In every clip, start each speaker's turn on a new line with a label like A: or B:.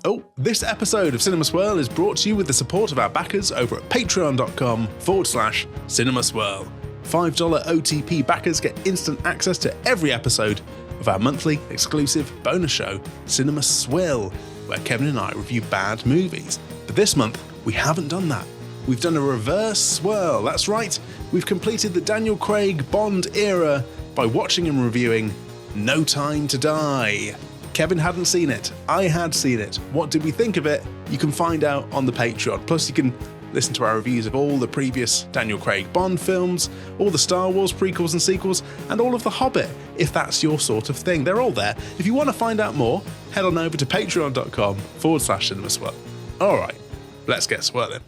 A: Oh, this episode of Cinema Swirl is brought to you with the support of our backers over at patreon.com/Cinema Swirl. $5 OTP backers get instant access to every episode of our monthly exclusive bonus show, Cinema Swirl, where Kevin and I review bad movies. But this month, we haven't done that. We've done a reverse swirl. That's right, we've completed the Daniel Craig Bond era by watching and reviewing No Time to Die. Kevin hadn't seen it. I had seen it. What did we think of it? You can find out on the Patreon. Plus, you can listen to our reviews of all the previous Daniel Craig Bond films, all the Star Wars prequels and sequels, and all of The Hobbit, if that's your sort of thing. They're all there. If you want to find out more, head on over to patreon.com/Cinema Swirl. All right, let's get swirling.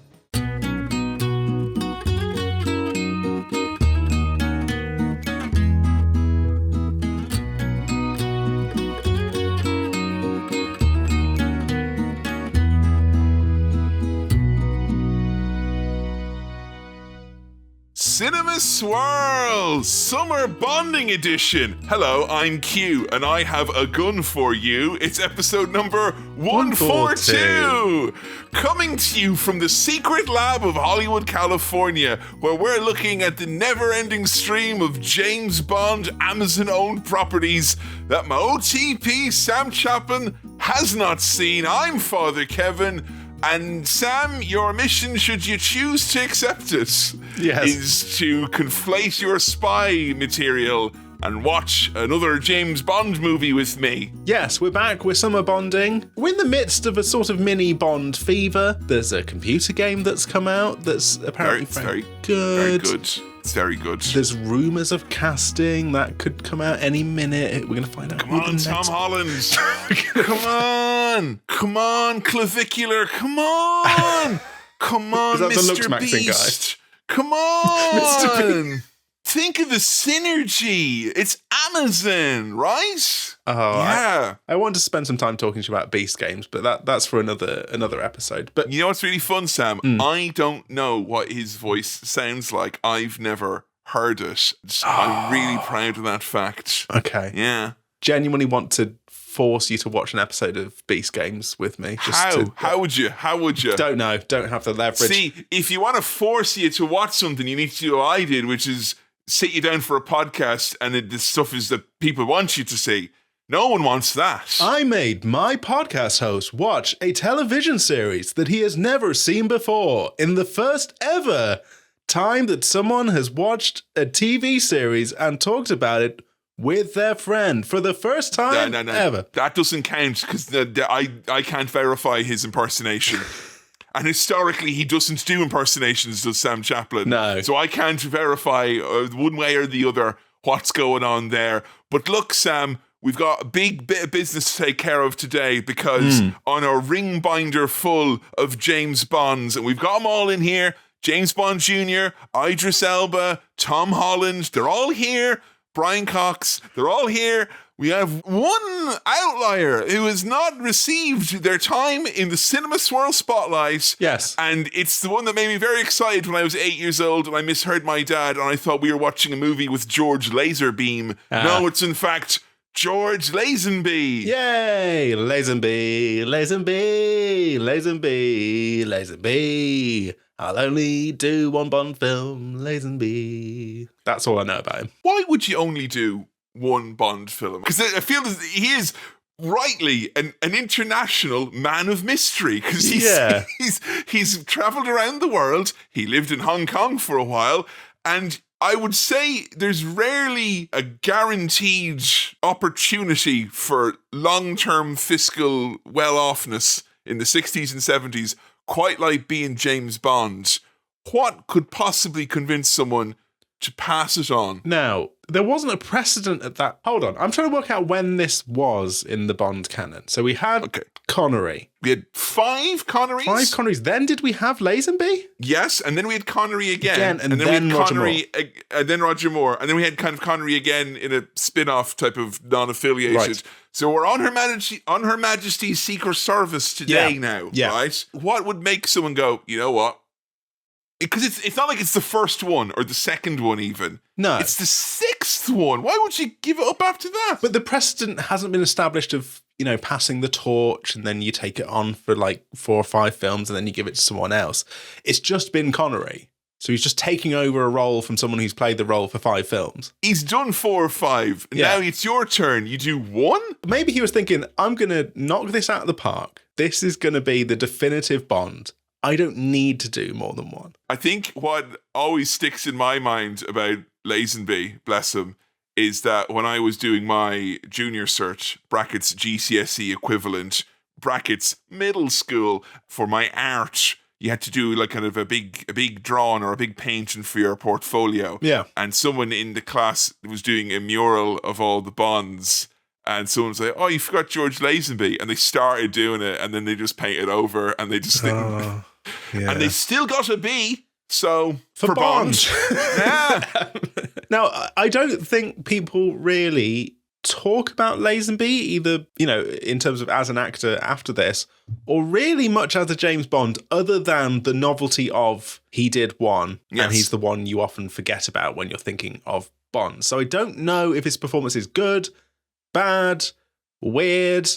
B: Cinema Swirl, Summer Bonding Edition. Hello, I'm Q, and I have a gun for you. It's episode number 142. Coming to you from the secret lab of Hollywood, California, where we're looking at the never-ending stream of James Bond Amazon-owned properties that my OTP Sam Chaplin has not seen. I'm Father Kevin. And Sam, your mission, should you choose to accept it, is to conflate your spy material and watch another James Bond movie with me.
A: Yes, we're back. We're summer bonding. We're in the midst of a sort of mini Bond fever. There's a computer game that's come out that's apparently very good.
B: Very good. It's very good.
A: There's rumours of casting that could come out any minute. We're going to find out.
B: Come on, Tom Holland. Come on, Clavicular. Come on. Come on,
A: Is that
B: Mr.
A: the Lux Maxing
B: Beast. Come on. Think of the synergy. It's Amazon, right?
A: Oh,
B: yeah.
A: I want to spend some time talking to you about Beast games, but that's for another episode. But
B: you know what's really fun, Sam? I don't know what his voice sounds like. I've never heard it. I'm really proud of that fact.
A: Okay.
B: Yeah.
A: Genuinely want to force you to watch an episode of Beast Games with me.
B: How would you?
A: Don't know. Don't have the leverage.
B: See, if you want to force you to watch something, you need to do what I did, which is sit you down for a podcast and the stuff is that people want you to see. No one wants that.
A: I made my podcast host watch a television series that he has never seen before in the first ever time that someone has watched a TV series and talked about it with their friend for the first time ever.
B: That doesn't count because I can't verify his impersonation. And historically, he doesn't do impersonations, does Sam Chaplin?
A: No.
B: So I can't verify one way or the other what's going on there. But look, Sam, we've got a big bit of business to take care of today because on our ring binder full of James Bonds, and we've got them all in here, James Bond Jr., Idris Elba, Tom Holland, they're all here. Brian Cox, they're all here. We have one outlier who has not received their time in the Cinema Swirl spotlight.
A: Yes.
B: And it's the one that made me very excited when I was 8 years old and I misheard my dad and I thought we were watching a movie with George Lazenby. No, it's in fact George Lazenby.
A: Yay! Lazenby. I'll only do one Bond film, Lazenby. That's all I know about him.
B: Why would you only do one Bond film? Because I feel that he is rightly an international man of mystery. Because he's traveled around the world. He lived in Hong Kong for a while. And I would say there's rarely a guaranteed opportunity for long-term fiscal well-offness in the 60s and 70s, quite like being James Bond. What could possibly convince someone to pass it on?
A: Now, there wasn't a precedent at that. Hold on. I'm trying to work out when this was in the Bond canon. So we had Connery.
B: We had 5 Connerys.
A: 5 Connerys. Then did we have Lazenby?
B: Yes, and then we had Connery again.
A: And then
B: we had
A: Roger
B: Connery, and then Roger Moore. And then we had kind of Connery again in a spin-off type of non-affiliated. Right. So we're on Her Majesty's Secret Service today now, right? What would make someone go, you know what? Because it's not like it's the first one or the second one even.
A: No.
B: It's the 6th one. Why would you give it up after that?
A: But the precedent hasn't been established of passing the torch and then you take it on for like 4 or 5 films and then you give it to someone else. It's just been Connery. So he's just taking over a role from someone who's played the role for 5 films.
B: He's done 4 or 5. Yeah. Now it's your turn. You do 1?
A: Maybe he was thinking, I'm going to knock this out of the park. This is going to be the definitive Bond. I don't need to do more than 1.
B: I think what always sticks in my mind about Lazenby, bless him, is that when I was doing my junior cert, brackets GCSE equivalent, brackets middle school, for my art, you had to do like kind of a big drawing or a big painting for your portfolio.
A: Yeah.
B: And someone in the class was doing a mural of all the Bonds. And someone was like, oh, you forgot George Lazenby. And they started doing it and then they just painted over and they just didn't. Yeah. And they still got a B. So
A: for Bond.
B: Yeah.
A: Now, I don't think people really talk about Lazenby either, in terms of as an actor after this, or really much as a James Bond, other than the novelty of he did 1, and he's the one you often forget about when you're thinking of Bond. So I don't know if his performance is good, bad, weird,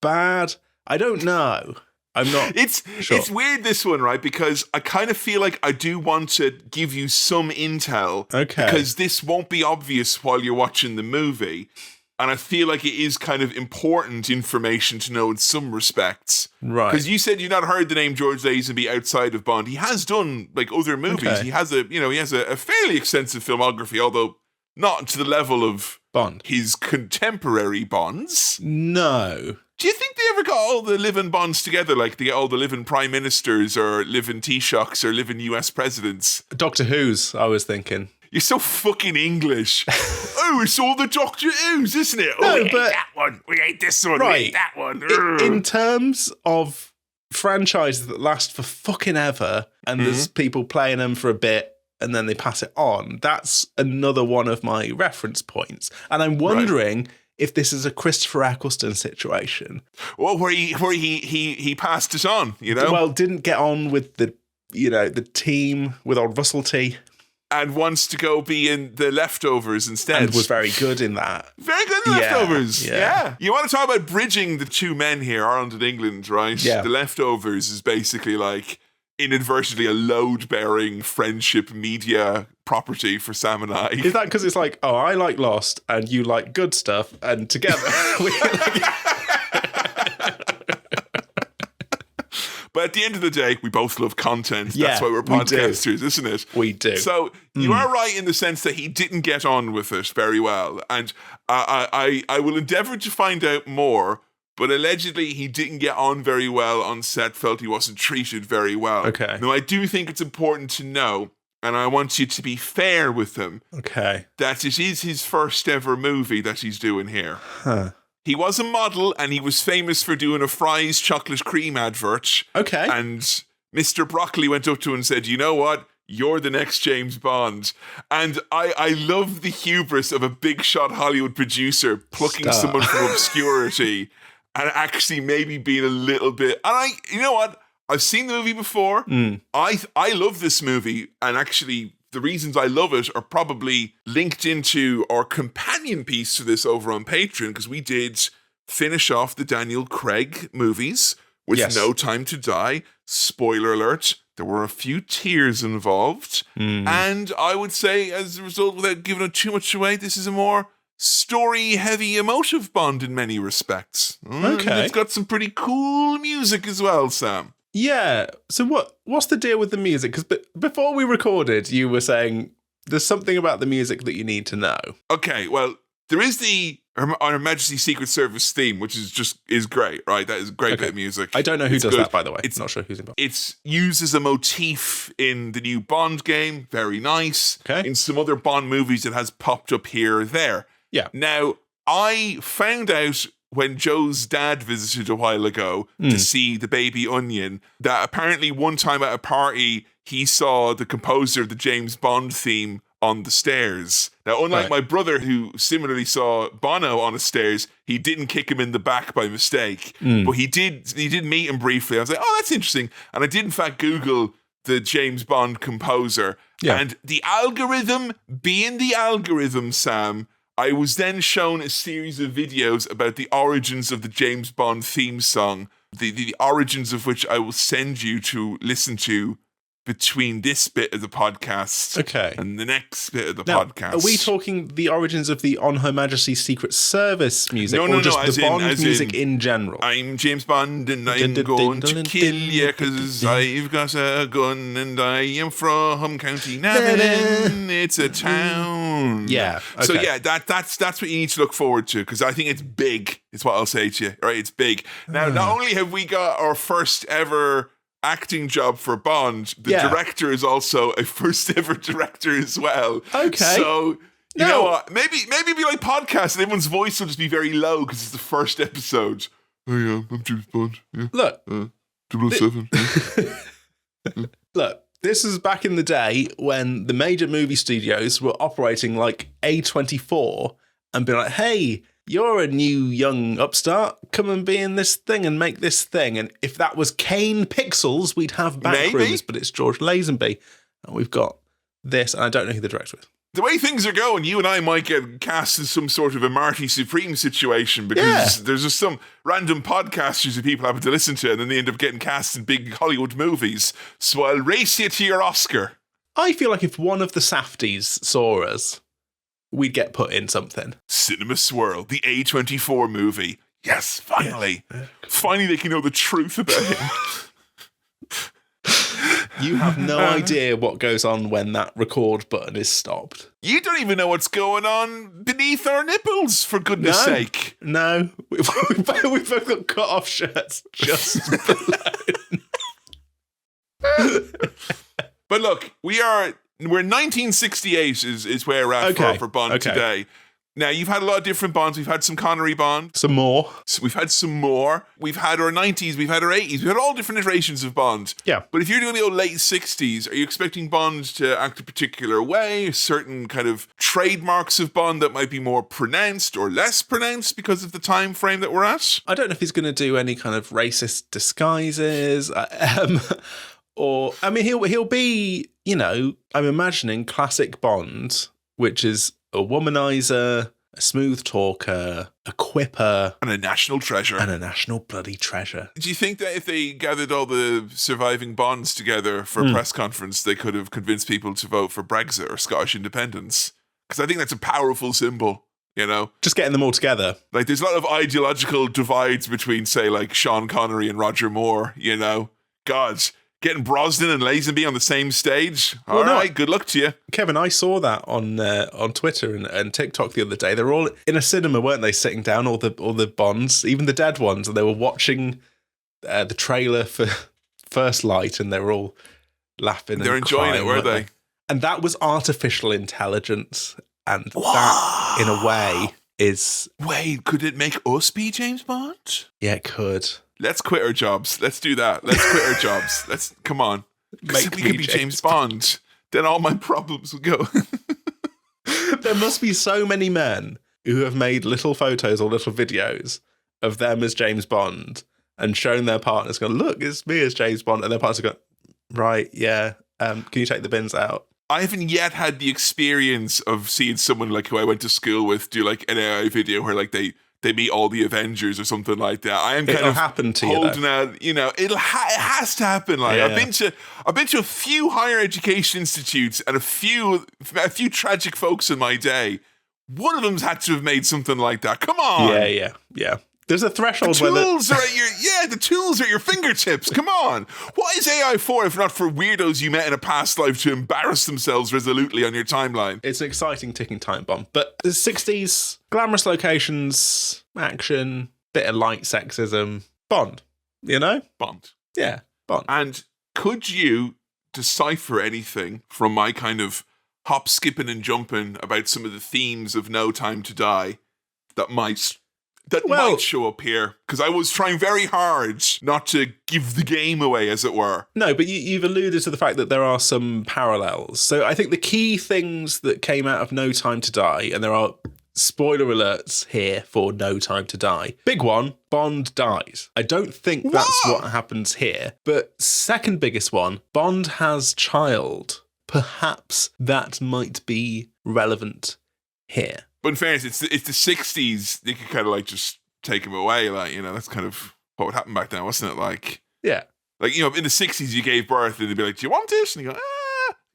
A: bad. I don't know. I'm not sure.
B: It's weird, this one, right? Because I kind of feel like I do want to give you some intel.
A: Okay.
B: Because this won't be obvious while you're watching the movie. And I feel like it is kind of important information to know in some respects.
A: Right.
B: Because you said you've not heard the name George Lazenby outside of Bond. He has done like other movies.
A: Okay.
B: He has a fairly extensive filmography, although not to the level of
A: Bond.
B: His contemporary Bonds.
A: No.
B: Do you think they ever got all the living Bonds together? Like they get all the living prime ministers or living Taoiseachs or living US presidents?
A: Doctor Who's, I was thinking.
B: You're so fucking English. Oh, it's all the Doctor Who's, isn't it?
A: No,
B: we hate
A: but
B: that one. We hate this one.
A: Right.
B: We hate that one.
A: In terms of franchises that last for fucking ever, and there's people playing them for a bit, and then they pass it on, that's another one of my reference points. And I'm wondering if this is a Christopher Eccleston situation.
B: Well, where he passed it on,
A: Well, didn't get on with the team with old Russell T.
B: And wants to go be in The Leftovers instead.
A: And was very good in that.
B: Very good in The Leftovers. Yeah. You want to talk about bridging the 2 men here, Ireland and England, right?
A: Yeah.
B: The Leftovers is basically like inadvertently a load-bearing friendship media property for Sam and I.
A: Is that because it's like, oh, I like Lost and you like good stuff, and together we
B: But at the end of the day, we both love content. That's why we're podcasters, isn't it?
A: We do.
B: So you are right in the sense that he didn't get on with it very well. And I will endeavour to find out more, but allegedly he didn't get on very well on set, felt he wasn't treated very well.
A: Okay.
B: Now, I do think it's important to know, and I want you to be fair with him, that it is his first ever movie that he's doing here.
A: Huh.
B: He was a model, and he was famous for doing a Fry's chocolate cream advert.
A: Okay.
B: And Mr. Broccoli went up to him and said, you know what? You're the next James Bond. And I love the hubris of a big shot Hollywood producer plucking someone from obscurity and actually maybe being a little bit... And you know what? I've seen the movie before. I love this movie, and actually... the reasons I love it are probably linked into our companion piece to this over on Patreon, because we did finish off the Daniel Craig movies with No Time to Die. Spoiler alert, there were a few tears involved. And I would say, as a result, without giving it too much away, this is a more story-heavy, emotive Bond in many respects.
A: Okay.
B: And it's got some pretty cool music as well, Sam.
A: Yeah. So what's the deal with the music? Because before we recorded, you were saying there's something about the music that you need to know.
B: Okay, well, there is Her Majesty Secret Service theme, which is great, right? That is a great bit of music.
A: I don't know who does that, by the way. It's not sure who's involved.
B: It's used as a motif in the new Bond game. Very nice.
A: Okay.
B: In some other Bond movies, it has popped up here or there.
A: Yeah.
B: Now, I found out when Joe's dad visited a while ago to see the baby onion, that apparently one time at a party, he saw the composer of the James Bond theme on the stairs. Now, unlike my brother, who similarly saw Bono on the stairs, he didn't kick him in the back by mistake. But he did meet him briefly. I was like, oh, that's interesting. And I did, in fact, Google the James Bond composer. Yeah. And the algorithm, being the algorithm, Sam, I was then shown a series of videos about the origins of the James Bond theme song, the origins of which I will send you to listen to between this bit of the podcast and the next bit of the podcast.
A: Are we talking the origins of the On Her Majesty's Secret Service music,
B: or
A: just the Bond music in general?
B: I'm James Bond and I'm going to kill you because I've got a gun and I am from County Navan. It's a town.
A: Yeah. Okay.
B: So yeah, that's what you need to look forward to, because I think it's big. Is what I'll say to you. Right, it's big. Now, not only have we got our first ever acting job for Bond, the director is also a first ever director as well. Okay. So, you know what? Maybe it'd be like podcasts and everyone's voice will just be very low because it's the first episode. Oh yeah, I'm James Bond. Yeah.
A: Look.
B: 007.
A: Look, this is back in the day when the major movie studios were operating like A24 and be like, hey, you're a new young upstart. Come and be in this thing and make this thing. And if that was Kane Pixels, we'd have Backrooms, but it's George Lazenby. And we've got this, and I don't know who the director is.
B: The way things are going, you and I might get cast as some sort of a Marty Supreme situation, because there's just some random podcasters who people happen to listen to, and then they end up getting cast in big Hollywood movies. So I'll race you to your Oscar.
A: I feel like if one of the Safdies saw us, we'd get put in something.
B: Cinema Swirl, the A24 movie. Yes, finally. Yeah. Finally they can know the truth about him.
A: You have no idea what goes on when that record button is stopped.
B: You don't even know what's going on beneath our nipples, for goodness sake.
A: No. We've both got cut off shirts just below.
B: But look, we're 1968 is where we're at for Bond today. Now, you've had a lot of different Bonds. We've had some Connery Bond.
A: Some more.
B: So we've had some more. We've had our 90s. We've had our 80s. We've had all different iterations of Bond.
A: Yeah.
B: But if you're doing the old late 60s, are you expecting Bond to act a particular way? Certain kind of trademarks of Bond that might be more pronounced or less pronounced because of the time frame that we're at?
A: I don't know if he's going to do any kind of racist disguises. Or, I mean, he'll be, you know, I'm imagining classic Bond, which is a womanizer, a smooth talker, a quipper.
B: And a national treasure.
A: And a national bloody treasure.
B: Do you think that if they gathered all the surviving Bonds together for a press conference, they could have convinced people to vote for Brexit or Scottish independence? Because I think that's a powerful symbol, you know?
A: Just getting them all together.
B: Like, there's a lot of ideological divides between, say, like, Sean Connery and Roger Moore, you know? God, getting Brosnan and Lazenby on the same stage. All right, good luck to you.
A: Kevin, I saw that on Twitter and TikTok the other day. They were all in a cinema, weren't they, sitting down, all the Bonds, even the dead ones, and they were watching the trailer for First Light, and they were all laughing.
B: They're enjoying
A: crying,
B: it, were they?
A: And that was artificial intelligence, and that, in a way, is...
B: Wait, could it make us be James Bond?
A: Yeah, it could.
B: Let's quit our jobs. Let's do that. Let's quit our jobs. Come on. If we could be James Bond, then all my problems would go.
A: There must be so many men who have made little photos or little videos of them as James Bond and shown their partners, going, look, it's me as James Bond. And their partners go, right, yeah, can you take the bins out?
B: I haven't yet had the experience of seeing someone like who I went to school with do like an AI video where like they meet all the Avengers or something like that. I am kind of
A: happen to
B: holding
A: you,
B: out, you know, it has to happen. Like I've been to a few higher education institutes and a few tragic folks in my day. One of them's had to have made something like that. Come on.
A: Yeah. There's a threshold
B: where the tools are at your fingertips. Come on. What is AI for if not for weirdos you met in a past life to embarrass themselves resolutely on your timeline?
A: It's an exciting ticking time bomb. But the 60s, glamorous locations, action, bit of light sexism, Bond, you know?
B: Bond.
A: Yeah, Bond.
B: And could you decipher anything from my kind of hop, skipping and jumping about some of the themes of No Time to Die that might show up here? Because I was trying very hard not to give the game away, as it were.
A: No, but you've alluded to the fact that there are some parallels. So I think the key things that came out of No Time to Die, and there are spoiler alerts here for No Time to Die. Big one, Bond dies. I don't think that's what happens here. But second biggest one, Bond has child. Perhaps that might be relevant here.
B: But in fairness, it's the 60s. They could kind of like just take him away. Like, you know, that's kind of what would happen back then, wasn't it? Like,
A: yeah.
B: Like, you know, in the 60s, you gave birth and they'd be like, do you want this? And you go,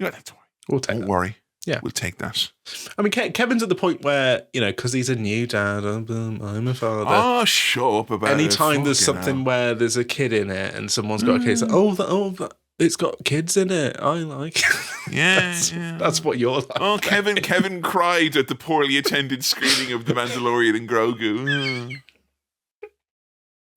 B: that's all right.
A: Don't
B: worry.
A: Yeah.
B: We'll take that.
A: I mean, Kevin's at the point where, you know, because he's a new dad, I'm a father.
B: Oh, shut up about
A: Anytime
B: it.
A: there's something where there's a kid in it and someone's got a kid, it's like, it's got kids in it. I like.
B: Yeah,
A: that's what you're like.
B: Oh, Kevin cried at the poorly attended screening of The Mandalorian and Grogu.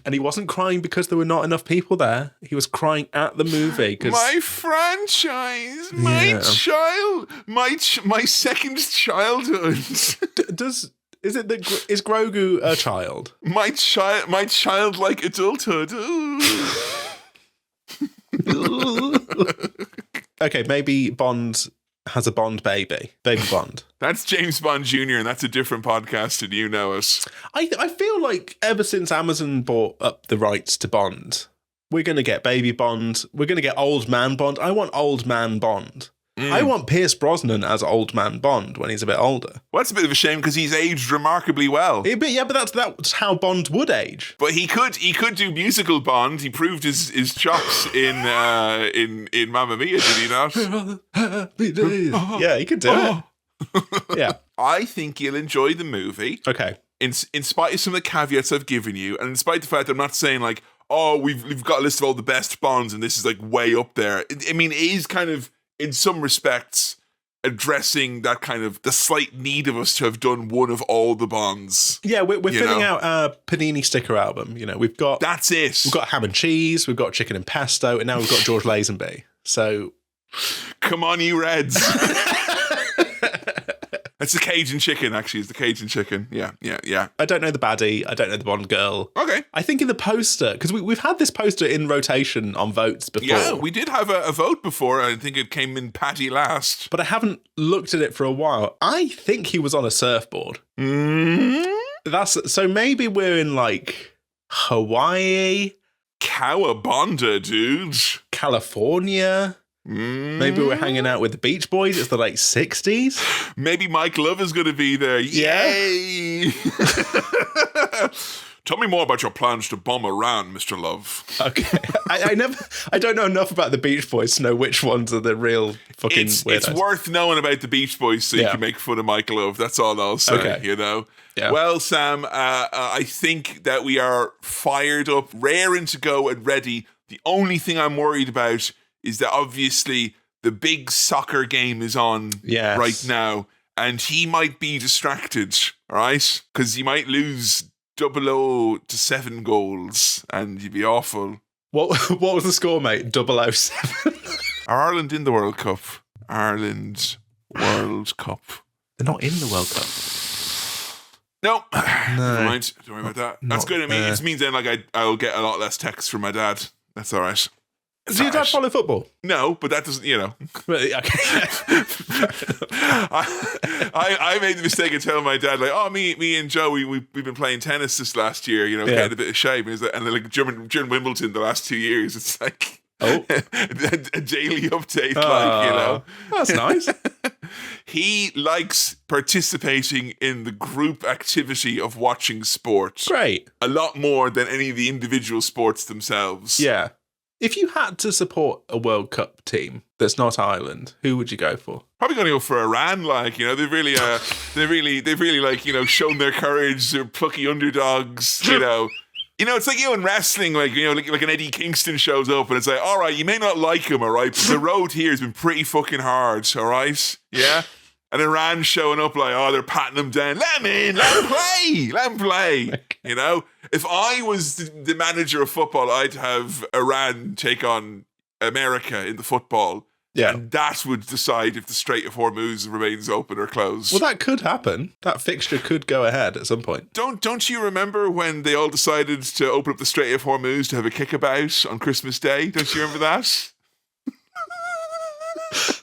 A: And he wasn't crying because there were not enough people there. He was crying at the movie.
B: My franchise, my child, my second childhood.
A: Is Grogu a child?
B: My childlike adulthood.
A: Okay, maybe Bond has a Bond baby Bond.
B: That's James Bond Jr. and that's a different podcast and you know it.
A: I feel like ever since Amazon bought up the rights to Bond, we're going to get baby Bond, we're going to get old man Bond. I want old man Bond. I want Pierce Brosnan as old man Bond when he's a bit older.
B: Well, that's a bit of a shame because he's aged remarkably well.
A: But that's how Bond would age.
B: But he could do musical Bond. He proved his chops in Mamma Mia, did he not?
A: Yeah, he could do it. Yeah.
B: I think you'll enjoy the movie.
A: Okay.
B: In spite of some of the caveats I've given you, and in spite of the fact that I'm not saying like, oh, we've got a list of all the best Bonds and this is like way up there. I mean, it is kind of, in some respects, addressing that kind of the slight need of us to have done one of all the Bonds.
A: Yeah, we're filling out our Panini sticker album. You know, we've got...
B: That's it.
A: We've got ham and cheese, we've got chicken and pesto, and now we've got George Lazenby. So...
B: Come on, you Reds. It's the Cajun chicken, actually. It's the Cajun chicken. Yeah.
A: I don't know the baddie. I don't know the Bond girl.
B: Okay.
A: I think in the poster, because we've had this poster in rotation on votes before.
B: Yeah, we did have a vote before. I think it came in Patty last.
A: But I haven't looked at it for a while. I think he was on a surfboard. So maybe we're in like Hawaii.
B: Cowabunga, dude.
A: California. Maybe we're hanging out with the Beach Boys. It's the late 60s.
B: Maybe Mike Love is going to be there. Yay! Tell me more about your plans to bomb Iran, Mr. Love.
A: Okay. I don't know enough about the Beach Boys to know which ones are the real fucking weirdos.
B: It's worth knowing about the Beach Boys so you can make fun of Mike Love. That's all I'll say, you know? Yeah. Well, Sam, I think that we are fired up, raring to go and ready. The only thing I'm worried about is that obviously the big soccer game is on right now, and he might be distracted, all right? Because he might lose 0-0 to 7 goals, and you'd be awful.
A: What was the score, mate? 007?
B: Are Ireland in the World Cup? Ireland World Cup.
A: They're not in the World Cup.
B: No. Never mind. Don't worry about that. That's good. I mean, it means then like I'll get a lot less texts from my dad. That's all right.
A: Does your dad follow football?
B: No, but that doesn't, you know.
A: Okay.
B: I made the mistake of telling my dad, like, oh, me and Joe, we've been playing tennis this last year, you know, getting a bit of shape. And like during Wimbledon the last 2 years, it's like a daily update, like, you know.
A: That's nice.
B: He likes participating in the group activity of watching sport.
A: Great.
B: A lot more than any of the individual sports themselves.
A: Yeah. If you had to support a World Cup team that's not Ireland, who would you go for?
B: Probably going to go for Iran. Like, you know, they've really like, you know, shown their courage. They're plucky underdogs. You know, it's like, you know, in wrestling, like, you know, like an Eddie Kingston shows up and it's like, all right, you may not like him, all right, but the road here has been pretty fucking hard, all right, yeah. And Iran showing up like, oh, they're patting him down. Let him in, let him play. You know, if I was the manager of football, I'd have Iran take on America in the football. Yeah. And that would decide if the Strait of Hormuz remains open or closed.
A: Well, that could happen. That fixture could go ahead at some point.
B: Don't you remember when they all decided to open up the Strait of Hormuz to have a kickabout on Christmas Day? Don't you remember that?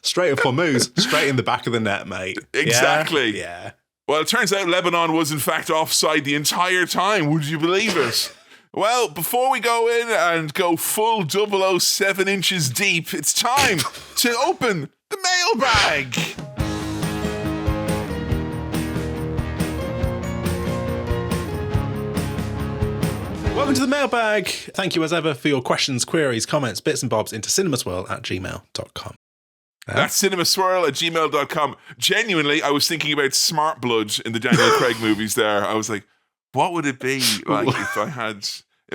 A: Strait of Hormuz, straight in the back of the net, mate.
B: Exactly.
A: Yeah.
B: Well, it turns out Lebanon was in fact offside the entire time. Would you believe it? Well, before we go in and go full 007 inches deep, it's time to open the mailbag.
A: Welcome to the mailbag. Thank you as ever for your questions, queries, comments, bits and bobs into cinemaswirl@gmail.com.
B: That's cinemaswirl@gmail.com. Genuinely, I was thinking about Smart Blood in the Daniel Craig movies there. I was like, what would it be like if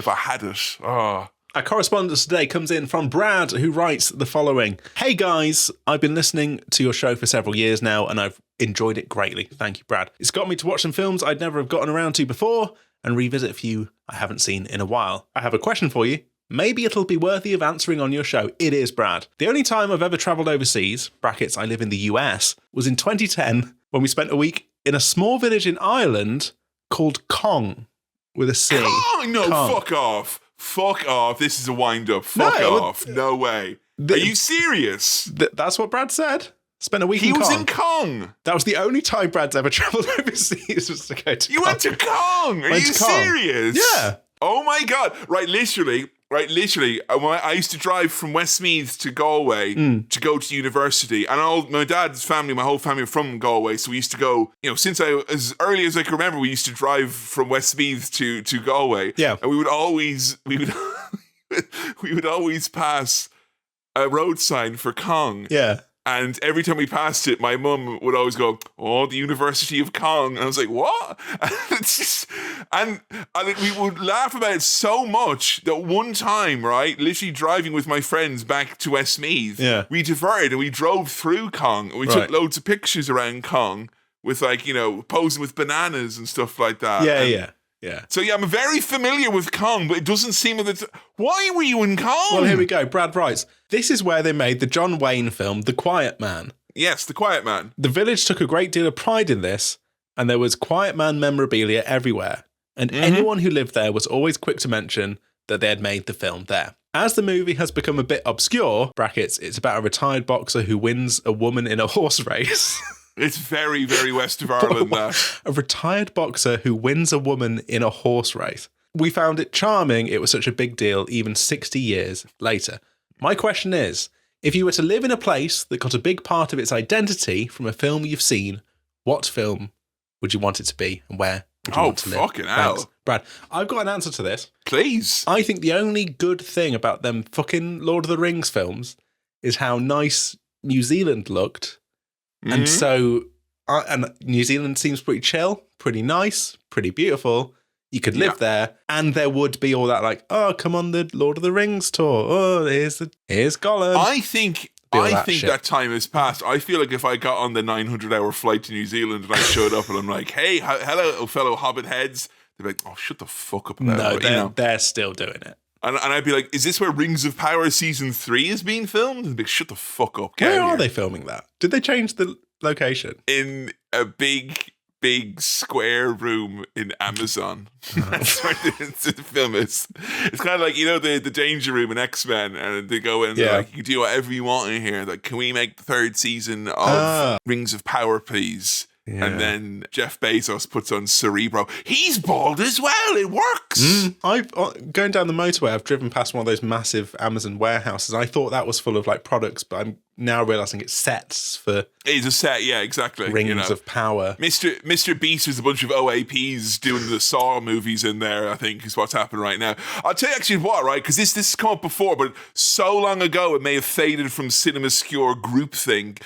B: I had it? Oh.
A: Our correspondence today comes in from Brad, who writes the following. Hey guys, I've been listening to your show for several years now, and I've enjoyed it greatly. Thank you, Brad. It's got me to watch some films I'd never have gotten around to before, and revisit a few I haven't seen in a while. I have a question for you. Maybe it'll be worthy of answering on your show. It is, Brad. The only time I've ever travelled overseas, brackets, I live in the US, was in 2010 when we spent a week in a small village in Ireland called Kong, with a C.
B: Kong? No,
A: Kong.
B: fuck off. Fuck off. This is a wind-up. Fuck off. No way. Are you serious?
A: That's what Brad said. Spent a week in
B: He
A: Kong.
B: was in Kong.
A: That was the only time Brad's ever travelled overseas, was to go to
B: You
A: Kong.
B: went to Kong. Are you
A: to Kong.
B: serious?
A: Yeah.
B: Oh my God. Right, literally, I used to drive from Westmeath to Galway to go to university. And my dad's family, my whole family are from Galway. So we used to go, since as early as I can remember, we used to drive from Westmeath to Galway.
A: Yeah.
B: And we would always pass a road sign for Kong.
A: Yeah.
B: And every time we passed it, my mum would always go, "Oh, the University of Kong." And I was like, "What?" And I think we would laugh about it so much that one time, right, literally driving with my friends back to Westmeath, we diverted and we drove through Kong. And we took loads of pictures around Kong with posing with bananas and stuff like that.
A: Yeah.
B: So I'm very familiar with Kong, but it doesn't seem that why were you in Kong?
A: Well, here we go. Brad writes, this is where they made the John Wayne film, The Quiet Man.
B: Yes, The Quiet Man.
A: The village took a great deal of pride in this, and there was Quiet Man memorabilia everywhere. And anyone who lived there was always quick to mention that they had made the film there. As the movie has become a bit obscure, brackets, it's about a retired boxer who wins a woman in a horse race.
B: It's very, very west of Ireland, that.
A: A retired boxer who wins a woman in a horse race. We found it charming it was such a big deal even 60 years later. My question is, if you were to live in a place that got a big part of its identity from a film you've seen, what film would you want it to be and where would you want to live?
B: Oh, fucking hell.
A: Thanks. Brad, I've got an answer to this.
B: Please.
A: I think the only good thing about them fucking Lord of the Rings films is how nice New Zealand looked. And so, and New Zealand seems pretty chill, pretty nice, pretty beautiful. You could live there, and there would be all that like, oh, come on the Lord of the Rings tour. Oh, here's Gollum.
B: I think that time has passed. I feel like if I got on the 900-hour flight to New Zealand and I showed up and I'm like, hey, hello, fellow Hobbit heads, they'd be like, oh, shut the fuck up about it.
A: They're still doing it.
B: And I'd be like, is this where Rings of Power Season 3 is being filmed? And they'd be like, shut the fuck up.
A: Where are they filming that? Did they change the location?
B: In a big square room in Amazon. That's where the film is. It's kind of like, the Danger Room in X-Men, and they go in and they're like, you can do whatever you want in here. Like, can we make the third season of Rings of Power, please? Yeah. And then Jeff Bezos puts on Cerebro. He's bald as well. It works.
A: Going down the motorway, I've driven past one of those massive Amazon warehouses. I thought that was full of like products, but I'm now realizing it's sets for.
B: It's a set, yeah, exactly.
A: Rings of Power.
B: Mr. Beast is a bunch of OAPs doing the Saw movies in there, I think, is what's happening right now. I'll tell you actually what, right? Because this has come up before, but so long ago it may have faded from CinemaSwirl groupthink.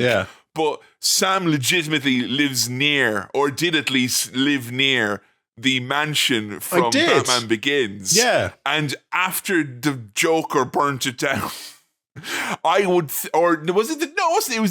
A: Yeah.
B: But Sam legitimately lives near, or did at least live near, the mansion from Batman Begins.
A: Yeah.
B: And after the Joker burnt it down, I would, it was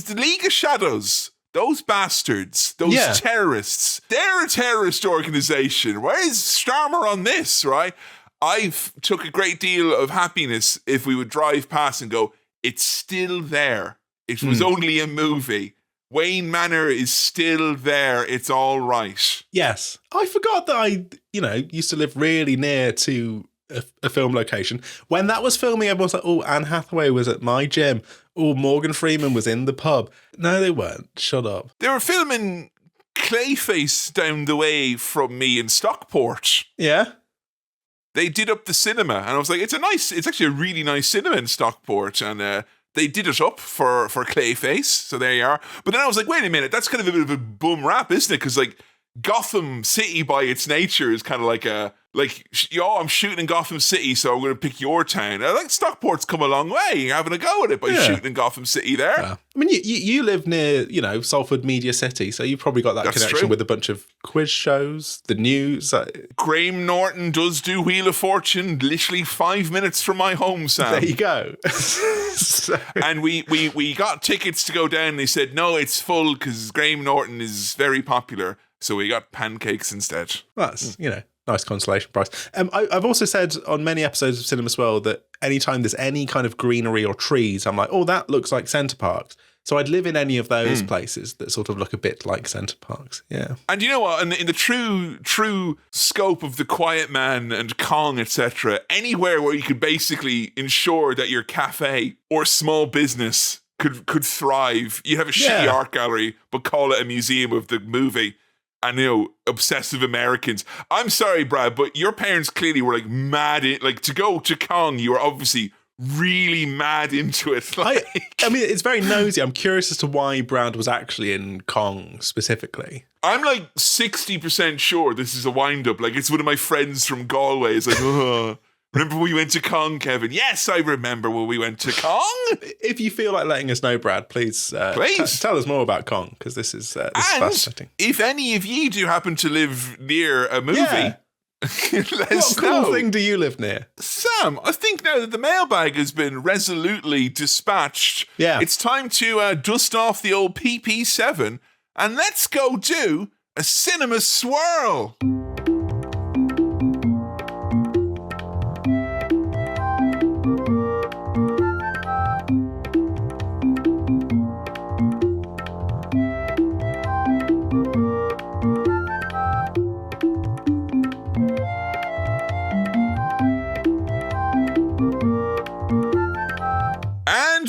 B: the League of Shadows. Those bastards, those terrorists, they're a terrorist organization. Where is Starmer on this, right? I took a great deal of happiness if we would drive past and go, it's still there. It was only a movie. Wayne Manor is still there. It's all right.
A: Yes. I forgot that I, used to live really near to a film location. When that was filming, everyone was like, oh, Anne Hathaway was at my gym. Oh, Morgan Freeman was in the pub. No, they weren't. Shut up.
B: They were filming Clayface down the way from me in Stockport.
A: Yeah.
B: They did up the cinema. And I was like, it's actually a really nice cinema in Stockport. And, they did it up for Clayface, so there you are. But then I was like, wait a minute, that's kind of a bit of a bum rap, isn't it? Because, like, Gotham City by its nature is kind of like I'm shooting in Gotham City, so I'm going to pick your town. I think Stockport's come a long way. You're having a go at it by shooting in Gotham City there.
A: Yeah. I mean, you live near, Salford Media City, so you've probably got that connection with a bunch of quiz shows, the news.
B: Graham Norton does do Wheel of Fortune, literally 5 minutes from my home, Sam.
A: There you go.
B: And we got tickets to go down. They said, no, it's full because Graham Norton is very popular. So we got pancakes instead.
A: That's, nice consolation prize. I've also said on many episodes of Cinema Swirl that anytime there's any kind of greenery or trees, I'm like, oh, that looks like Centre Parks. So I'd live in any of those places that sort of look a bit like Centre Parks. Yeah.
B: And you know what? In the true scope of The Quiet Man and Kong, etc., anywhere where you could basically ensure that your cafe or small business could thrive. You have a shitty art gallery, but call it a museum of the movie. And, obsessive Americans. I'm sorry, Brad, but your parents clearly were, mad. To go to Kong, you were obviously really mad into it.
A: I mean, it's very nosy. I'm curious as to why Brad was actually in Kong specifically.
B: I'm 60% sure this is a wind-up. It's one of my friends from Galway. It's remember when we went to Kong, Kevin? Yes, I remember when we went to Kong.
A: If you feel like letting us know, Brad, please tell us more about Kong, because this is fascinating.
B: If any of you do happen to live near a movie, let us know.
A: What cool thing do you live near?
B: Sam, I think now that the mailbag has been resolutely dispatched, it's time to dust off the old PP7 and let's go do a cinema swirl.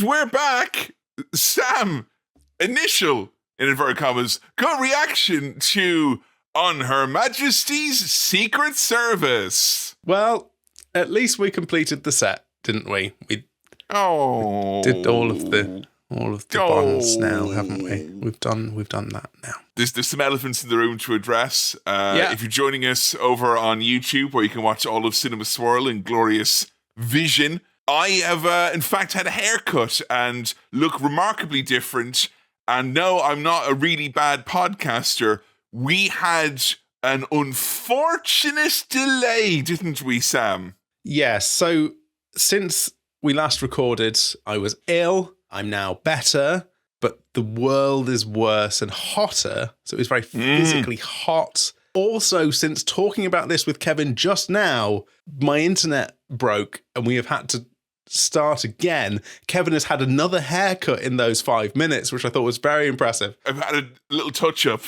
B: We're back. Sam, initial, in inverted commas, gut reaction to On Her Majesty's Secret Service.
A: Well, at least we completed the set, didn't we? We did all of the bonds now, haven't we? We've done that now.
B: There's some elephants in the room to address. If you're joining us over on YouTube, where you can watch all of Cinema Swirl in glorious vision, I have, in fact, had a haircut and look remarkably different. And no, I'm not a really bad podcaster. We had an unfortunate delay, didn't we, Sam?
A: Yes. So since we last recorded, I was ill. I'm now better, but the world is worse and hotter. So it was very physically hot. Also, since talking about this with Kevin just now, my internet broke and we have had to start again. Kevin has had another haircut in those 5 minutes, which I thought was very impressive.
B: I've had a little touch-up.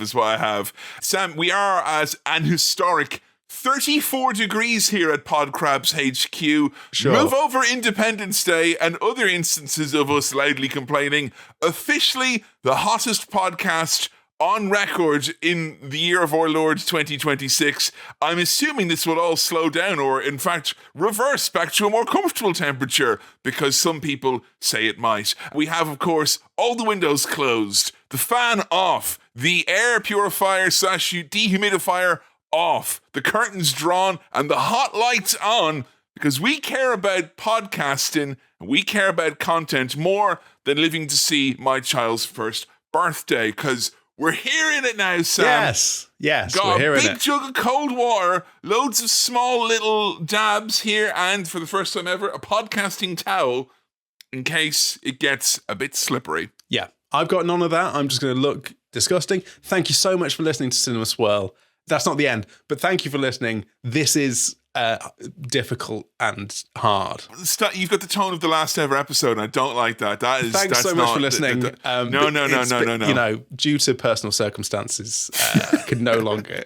B: Is what I have. Sam, we are at an historic 34 degrees here at Podcrabs HQ.
A: Sure.
B: Move over Independence Day and other instances of us loudly complaining. Officially the hottest podcast on record in the year of our Lord 2026. I'm assuming this will all slow down or, in fact, reverse back to a more comfortable temperature because some people say it might. We have, of course, all the windows closed, the fan off, the air purifier / dehumidifier off, the curtains drawn, and the hot lights on because we care about podcasting and we care about content more than living to see my child's first birthday because we're hearing it now, Sam.
A: Yes,
B: got
A: we're hearing
B: a big jug of cold water, loads of small little dabs here, and for the first time ever, a podcasting towel in case it gets a bit slippery.
A: Yeah, I've got none of that. I'm just going to look disgusting. Thank you so much for listening to Cinema Swirl. That's not the end, but thank you for listening. This is difficult and hard.
B: You've got the tone of the last ever episode, and I don't like that.
A: Thanks so much for listening.
B: No.
A: Due to personal circumstances, I could no longer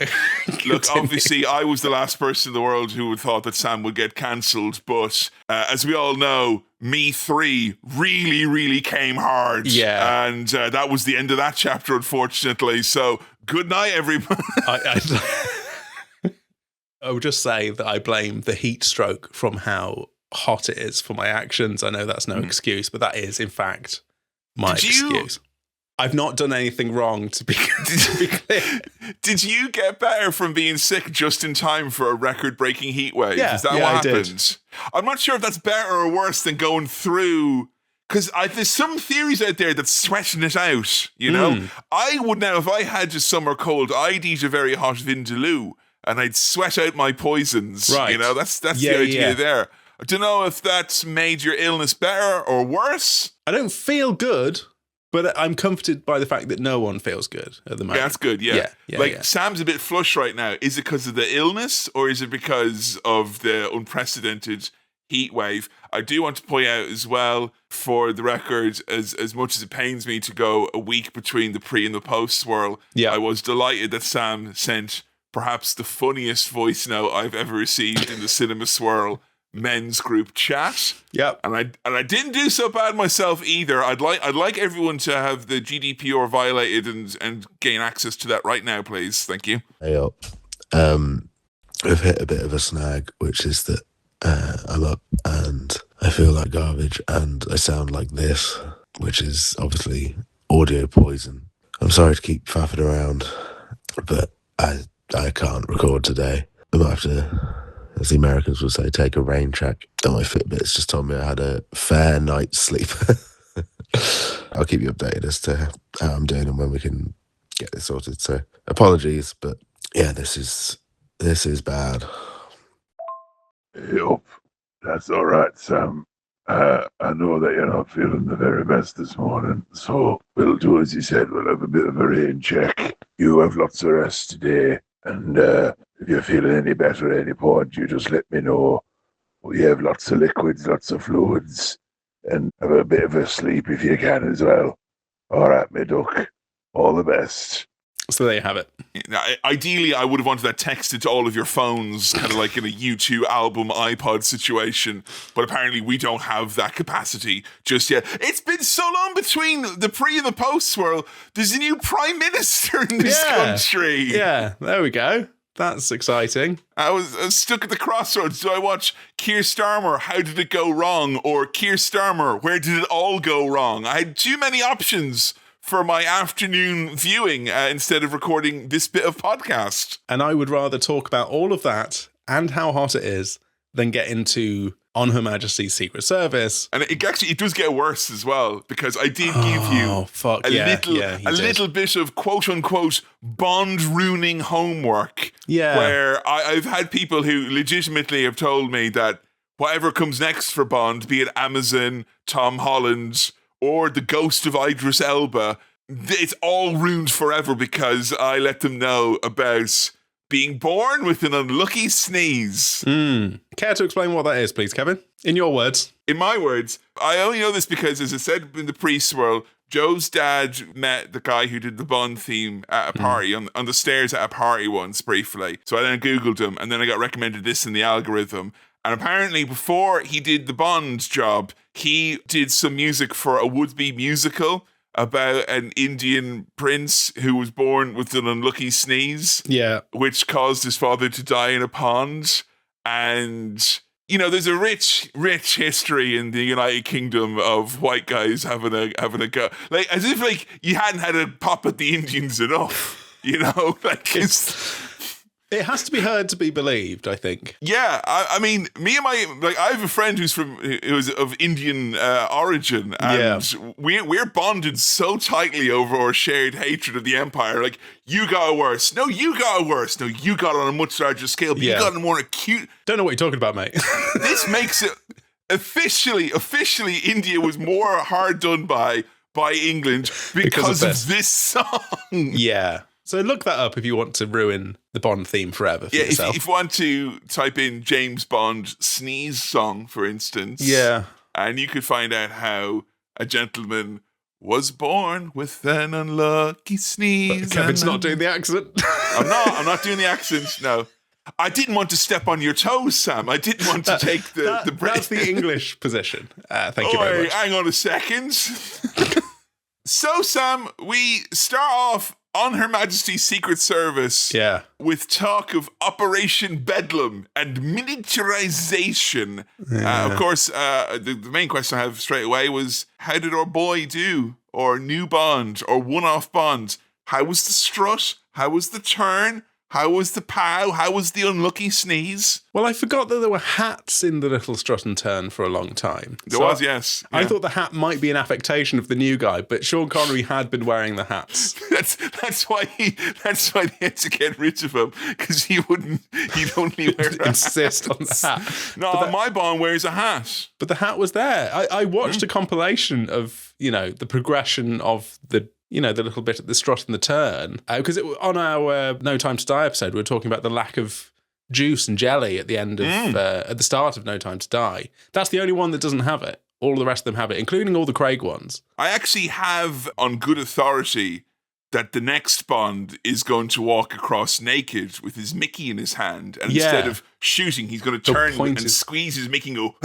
B: Look, obviously, I was the last person in the world who would thought that Sam would get cancelled, but as we all know, Me 3 really, really came hard.
A: Yeah.
B: And that was the end of that chapter, unfortunately. So, good night, everybody.
A: I would just say that I blame the heat stroke from how hot it is for my actions. I know that's no excuse, but that is, in fact, my excuse. I've not done anything wrong, to be clear.
B: Did you get better from being sick just in time for a record-breaking heat wave?
A: Yeah,
B: Is that
A: yeah,
B: what
A: I did.
B: happened? I'm not sure if that's better or worse than going through... Because there's some theories out there that's sweating it out, you know? I would now, if I had a summer cold, I'd eat a very hot Vindaloo and I'd sweat out my poisons.
A: Right.
B: You know, that's the idea there. I don't know if that's made your illness better or worse.
A: I don't feel good, but I'm comforted by the fact that no one feels good at the moment.
B: Yeah, that's good, yeah. Sam's a bit flush right now. Is it because of the illness or is it because of the unprecedented heat wave? I do want to point out as well, for the record, as much as it pains me to go a week between the pre and the post swirl, I was delighted that Sam sent perhaps the funniest voice note I've ever received in the Cinema Swirl men's group chat.
A: Yep.
B: And I didn't do so bad myself either. I'd like everyone to have the GDPR violated and gain access to that right now, please. Thank you.
C: Hey up. I've hit a bit of a snag, which is that I'm up and I feel like garbage and I sound like this, which is obviously audio poison. I'm sorry to keep faffing around, but I can't record today. I might have to, as the Americans would say, take a rain check. And my Fitbit's just told me I had a fair night's sleep. I'll keep you updated as to how I'm doing and when we can get this sorted. So apologies, but yeah, this is bad.
D: Yup, that's all right, Sam. I know that you're not feeling the very best this morning, so we'll do as you said. We'll have a bit of a rain check. You have lots of rest today, and if you're feeling any better at any point, you just let me know. We have lots of liquids, lots of fluids, and have a bit of a sleep if you can as well. All right, me duck. All the best.
A: So there you have it.
B: Now, ideally, I would have wanted that texted to all of your phones, kind of like in a U2 album iPod situation. But apparently, we don't have that capacity just yet. It's been so long between the pre and the post swirl. There's a new prime minister in this country.
A: Yeah, there we go. That's exciting.
B: I was stuck at the crossroads. Do I watch Keir Starmer, How Did It Go Wrong? Or Keir Starmer, Where Did It All Go Wrong? I had too many options for my afternoon viewing instead of recording this bit of podcast.
A: And I would rather talk about all of that and how hot it is than get into On Her Majesty's Secret Service.
B: And it does get worse as well, because I did give you a little bit of quote unquote Bond ruining homework.
A: Yeah.
B: Where I've had people who legitimately have told me that whatever comes next for Bond, be it Amazon, Tom Holland, or the ghost of Idris Elba, it's all ruined forever because I let them know about being born with an unlucky sneeze.
A: Care to explain what that is, please, Kevin? In your words.
B: In my words, I only know this because, as I said in the pre-swirl, Joe's dad met the guy who did the Bond theme at a party, on the stairs at a party once, briefly. So I then Googled him, and then I got recommended this in the algorithm. And apparently, before he did the Bond job, he did some music for a would-be musical about an Indian prince who was born with an unlucky sneeze.
A: Yeah.
B: Which caused his father to die in a pond. And, you know, there's a rich history in the United Kingdom of white guys having a go. Like, as if, like, you hadn't had a pop at the Indians enough, you know? Like,
A: it has to be heard to be believed, I think.
B: Yeah, I mean, I have a friend who's of Indian origin, and we're bonded so tightly over our shared hatred of the Empire. Like, you got it worse. No, you got it worse. No, you got it on a much larger scale, but you got it more acute.
A: Don't know what you're talking about, mate.
B: This makes it officially, India was more hard done by England because of this song.
A: Yeah. So look that up if you want to ruin the Bond theme forever for yourself.
B: If you want to type in James Bond sneeze song, for instance.
A: Yeah.
B: And you could find out how a gentleman was born with an unlucky sneeze.
A: But Kevin's not doing the accent.
B: I'm not doing the accent, no. I didn't want to step on your toes, Sam. I didn't want to take the break.
A: That's the English position. Thank you very much.
B: Hang on a second. So, Sam, we start off on Her Majesty's Secret Service with talk of Operation Bedlam and miniaturization. Of course, the main question I have straight away was, how did our boy do? or new Bond or one-off Bond. How was the strut? How was the turn? How was the pow? How was the unlucky sneeze?
A: Well, I forgot that there were hats in the little strut and turn for a long time.
B: There was, yes.
A: I
B: Yeah.
A: thought the hat might be an affectation of the new guy, but Sean Connery had been wearing the hats.
B: That's why they had to get rid of him, because he'd only wear a
A: Insist on the hat.
B: No, my Bond wears a hat.
A: But the hat was there. I watched a compilation of, the progression of the little bit at the strut and the turn. Because on our No Time to Die episode, we were talking about the lack of juice and jelly at the end of, at the start of No Time to Die. That's the only one that doesn't have it. All of the rest of them have it, including all the Craig ones.
B: I actually have on good authority that the next Bond is going to walk across naked with his Mickey in his hand. And instead of shooting, he's going to turn and squeeze his Mickey and go,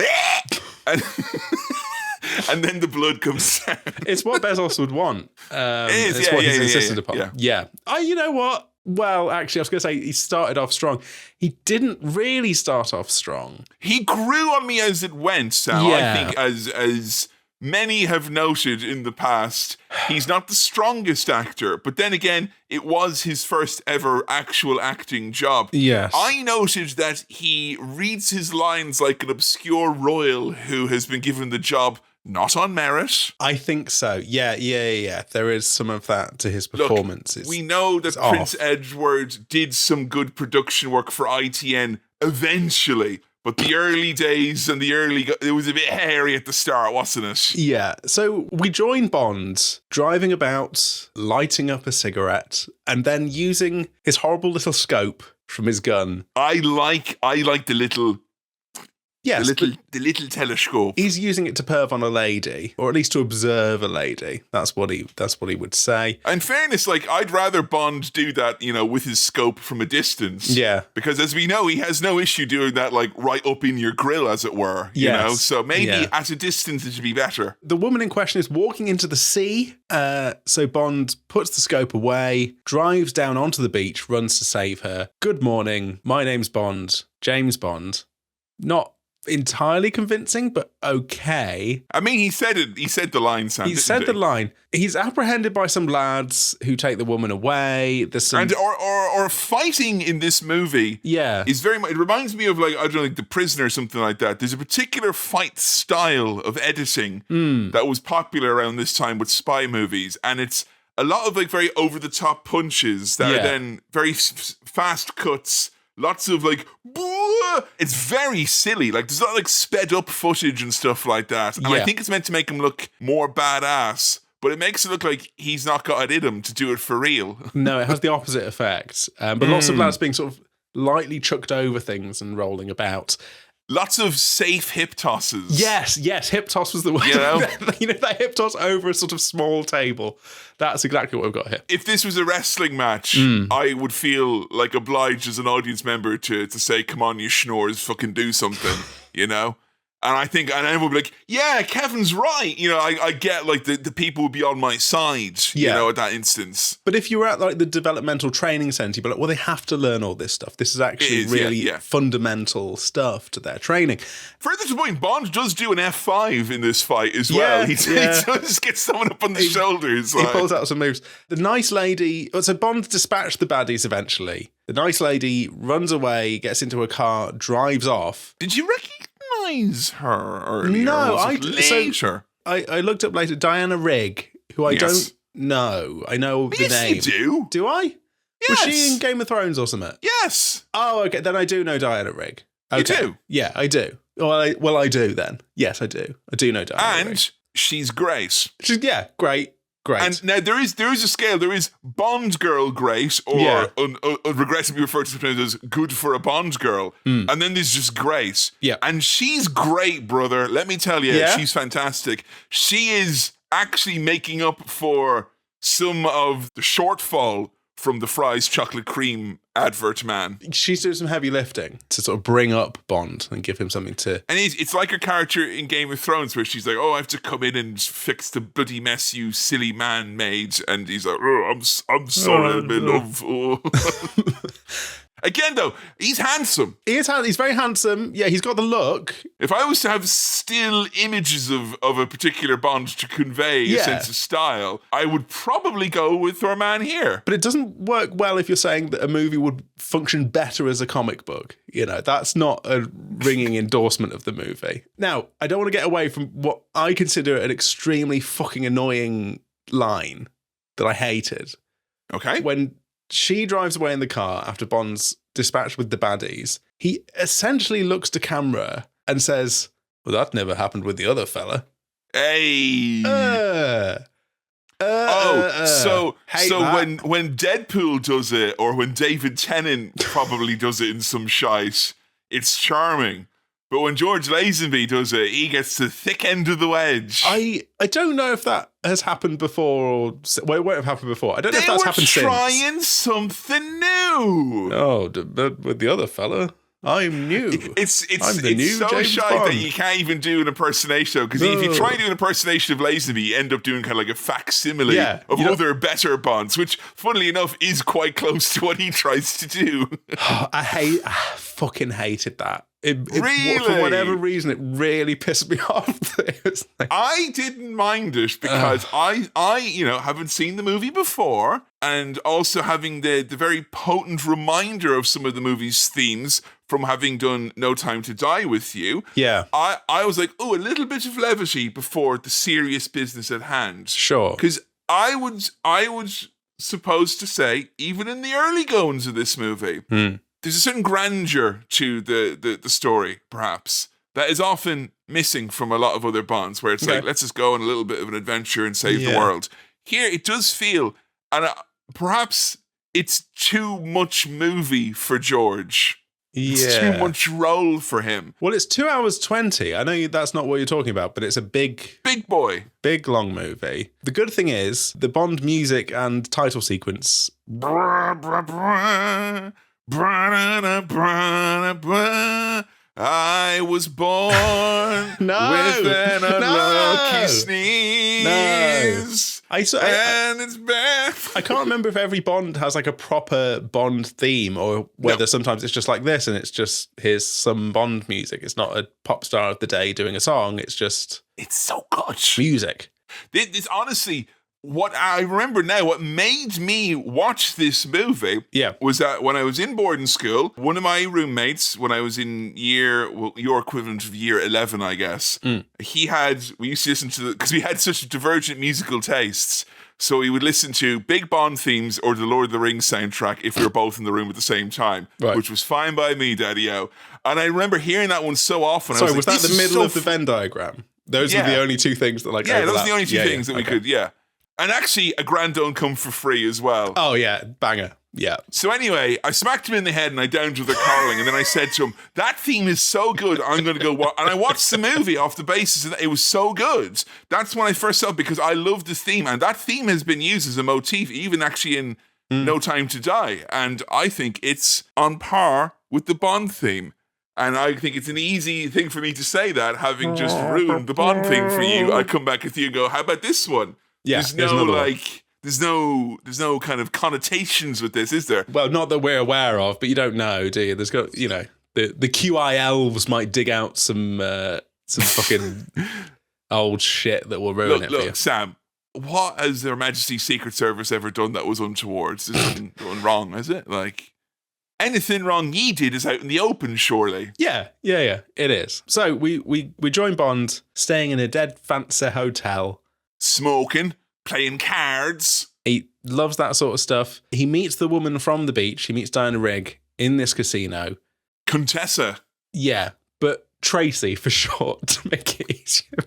B: and and then the blood comes down.
A: It's what Bezos would want. It's what he's insisted upon. Yeah. You know what? Well, actually, I was going to say he started off strong. He didn't really start off strong.
B: He grew on me as it went, Sam.
A: Yeah.
B: I think as many have noted in the past, he's not the strongest actor. But then again, it was his first ever actual acting job.
A: Yes.
B: I noted that he reads his lines like an obscure royal who has been given the job not on merit.
A: I think so. Yeah. There is some of that to his performance.
B: Look, we know that Prince Edward did some good production work for ITN eventually, but the early days and it was a bit hairy at the start, wasn't it?
A: Yeah. So we join Bond driving about, lighting up a cigarette, and then using his horrible little scope from his gun.
B: I like the little.
A: Yes,
B: the little telescope.
A: He's using it to perv on a lady, or at least to observe a lady. That's what he would say.
B: In fairness, I'd rather Bond do that, with his scope from a distance.
A: Yeah.
B: Because as we know, he has no issue doing that, right up in your grill, as it were. You know? So maybe at a distance it should be better.
A: The woman in question is walking into the sea. So Bond puts the scope away, drives down onto the beach, runs to save her. Good morning. My name's Bond. James Bond. Not entirely convincing, but okay.
B: I mean, he said it. He said the line, Sam.
A: He said the line. He's apprehended by some lads who take the woman away. There's some
B: or fighting in this movie.
A: Yeah,
B: is very much. It reminds me of The Prisoner or something like that. There's a particular fight style of editing that was popular around this time with spy movies, and it's a lot of very over the top punches that are then very fast cuts. Lots of it's very silly. There's a lot of sped up footage and stuff like that. And I think it's meant to make him look more badass, but it makes it look like he's not got it in him to do it for real.
A: No, it has the opposite effect. But lots of lads being sort of lightly chucked over things and rolling about.
B: Lots of safe hip tosses.
A: Yes, hip toss was the word. That hip toss over a sort of small table. That's exactly what we've got here.
B: If this was a wrestling match, I would feel obliged as an audience member to say, come on, you schnorrs, fucking do something, And I think, and everyone would be like, yeah, Kevin's right. I get the people would be on my side, at that instance.
A: But if you were at the developmental training centre, you'd be like, well, they have to learn all this stuff. This is actually really fundamental stuff to their training.
B: Further to the point, Bond does do an F5 in this fight as well. He does get someone up on the shoulders.
A: He pulls out some moves. The nice lady, so Bond dispatched the baddies eventually. The nice lady runs away, gets into a car, drives off.
B: Did you recognize her earlier?
A: No,
B: I
A: looked up later. Diana Rigg, who I don't know. I know the name.
B: You do.
A: Do I?
B: Yes.
A: Was she in Game of Thrones or something?
B: Yes.
A: Oh, okay. Then I do know Diana Rigg. Okay.
B: You do?
A: Yeah, I do. Well, I do then. Yes, I do. I do know Diana Rigg.
B: And she's great.
A: Great.
B: And now there is a scale. There is Bond girl great, or regrettably referred to sometimes as good for a Bond girl. And then there's just great.
A: Yeah.
B: And she's great, brother. Let me tell you, she's fantastic. She is actually making up for some of the shortfall from the Fry's chocolate cream advert man.
A: She's doing some heavy lifting to sort of bring up Bond and give him something to...
B: And it's like her character in Game of Thrones where she's like, oh, I have to come in and fix the bloody mess you silly man made. And he's like, oh, I'm sorry, my love. Oh. Again, though, he's handsome.
A: He's very handsome. Yeah, he's got the look.
B: If I was to have still images of a particular Bond to convey a sense of style, I would probably go with our man here.
A: But it doesn't work well if you're saying that a movie would function better as a comic book. You know, that's not a ringing endorsement of the movie. Now, I don't want to get away from what I consider an extremely fucking annoying line that I hated.
B: Okay.
A: When she drives away in the car after Bond's dispatched with the baddies, he essentially looks to camera and says, well, that never happened with the other fella.
B: Hey. So when Deadpool does it, or when David Tennant probably does it in some shite, it's charming. But when George Lazenby does it, he gets the thick end of the wedge.
A: I don't know if that has happened before, or well, it won't have happened before. I don't know if that's happened since.
B: They were trying something new.
A: Oh, but with the other fella, I'm new.
B: It's
A: new
B: so
A: James
B: shy
A: Bond.
B: that you can't even do an impersonation. Because if you try to do an impersonation of Lazenby, you end up doing kind of like a facsimile of other better Bonds, which, funnily enough, is quite close to what he tries to do.
A: I fucking hated that.
B: Really?
A: For whatever reason, it really pissed me off.
B: I didn't mind it because I haven't seen the movie before, and also having the very potent reminder of some of the movie's themes from having done No Time to Die with you.
A: Yeah.
B: I was like, a little bit of levity before the serious business at hand.
A: Sure.
B: Because I was supposed to say, even in the early goings of this movie, there's a certain grandeur to the story, perhaps, that is often missing from a lot of other Bonds, where it's like, let's just go on a little bit of an adventure and save the world. Here, it does feel, and perhaps it's too much movie for George. It's too much role for him.
A: Well, it's 2 hours 20. I know that's not what you're talking about, but it's a big
B: boy.
A: Big, long movie. The good thing is, the Bond music and title sequence...
B: I was born with an unlucky sneeze. And it's bad.
A: I can't remember if every Bond has like a proper Bond theme, or whether sometimes it's just like this and it's just, here's some Bond music. It's not a pop star of the day doing a song. It's
B: so good.
A: Music.
B: This honestly... What I remember now, what made me watch this movie was that when I was in boarding school, one of my roommates, when I was in your equivalent of year 11, I guess, we used to listen to, because we had such divergent musical tastes, so we would listen to big Bond themes or the Lord of the Rings soundtrack if we were both in the room at the same time, which was fine by me, Daddy-O. And I remember hearing that one so often.
A: Sorry, was that the middle of the Venn diagram? Those were the only two things that overlap.
B: Those were the only two things that we could, And actually, A Grand Don't Come for Free as well.
A: Oh, yeah. Banger. Yeah.
B: So anyway, I smacked him in the head and I downed with a carling. And then I said to him, that theme is so good, I'm going to go watch. And I watched the movie off the basis that it was so good. That's when I first saw it, because I love the theme. And that theme has been used as a motif, even actually in No Time to Die. And I think it's on par with the Bond theme. And I think it's an easy thing for me to say that, having just ruined the Bond theme for you. I come back with you and go, how about this one?
A: Yeah,
B: there's no kind of connotations with this, is there?
A: Well, not that we're aware of, but you don't know, do you? There's got, the QI elves might dig out some fucking old shit that will ruin it for you.
B: Look, Sam, what has Their Majesty's Secret Service ever done that was untoward? There's nothing going wrong, is it? Like, anything wrong ye did is out in the open, surely.
A: Yeah, it is. So we join Bond staying in a dead fancy hotel.
B: Smoking, playing cards.
A: He loves that sort of stuff. He meets the woman from the beach. He meets Diana Rigg in this casino.
B: Contessa.
A: Yeah, but Tracy for short, to make it easier.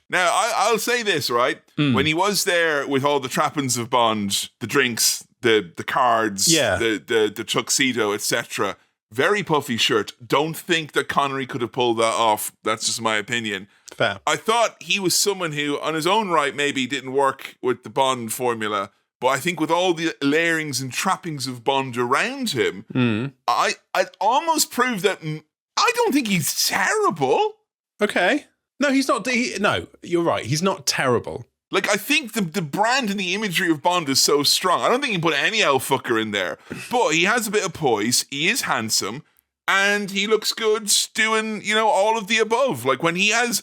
B: Now, I'll say this, right? When he was there with all the trappings of Bond, the drinks, the cards, the tuxedo, etc., very puffy shirt. Don't think that Connery could have pulled that off. That's just my opinion.
A: Fair.
B: I thought he was someone who, on his own right, maybe didn't work with the Bond formula. But I think with all the layerings and trappings of Bond around him, I almost proved that I don't think he's terrible.
A: Okay. No, he's not. No, you're right. He's not terrible.
B: Like, I think the brand and the imagery of Bond is so strong. I don't think you can put any old fucker in there. But he has a bit of poise. He is handsome. And he looks good doing, all of the above. Like, when he's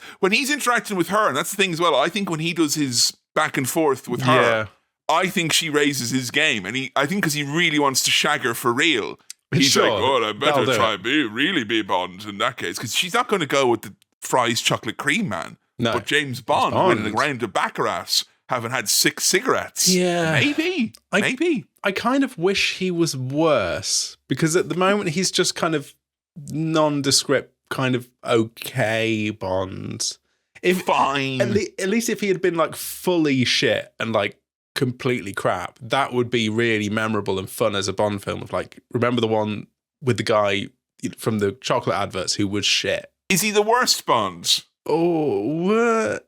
B: interacting with her, and that's the thing as well, I think when he does his back and forth with her, I think she raises his game. And I think because he really wants to shag her for real. He's like, I better try and really be Bond in that case. Because she's not going to go with the fries chocolate cream man. No. But James Bond winning a round of Baccarat, having had 6 cigarettes. Yeah. Maybe.
A: I kind of wish he was worse, because at the moment he's just kind of nondescript, kind of okay Bond.
B: Fine.
A: At least if he had been like fully shit and like completely crap, that would be really memorable and fun as a Bond film. Of like, remember the one with the guy from the chocolate adverts who was shit?
B: Is he the worst Bond?
A: Oh,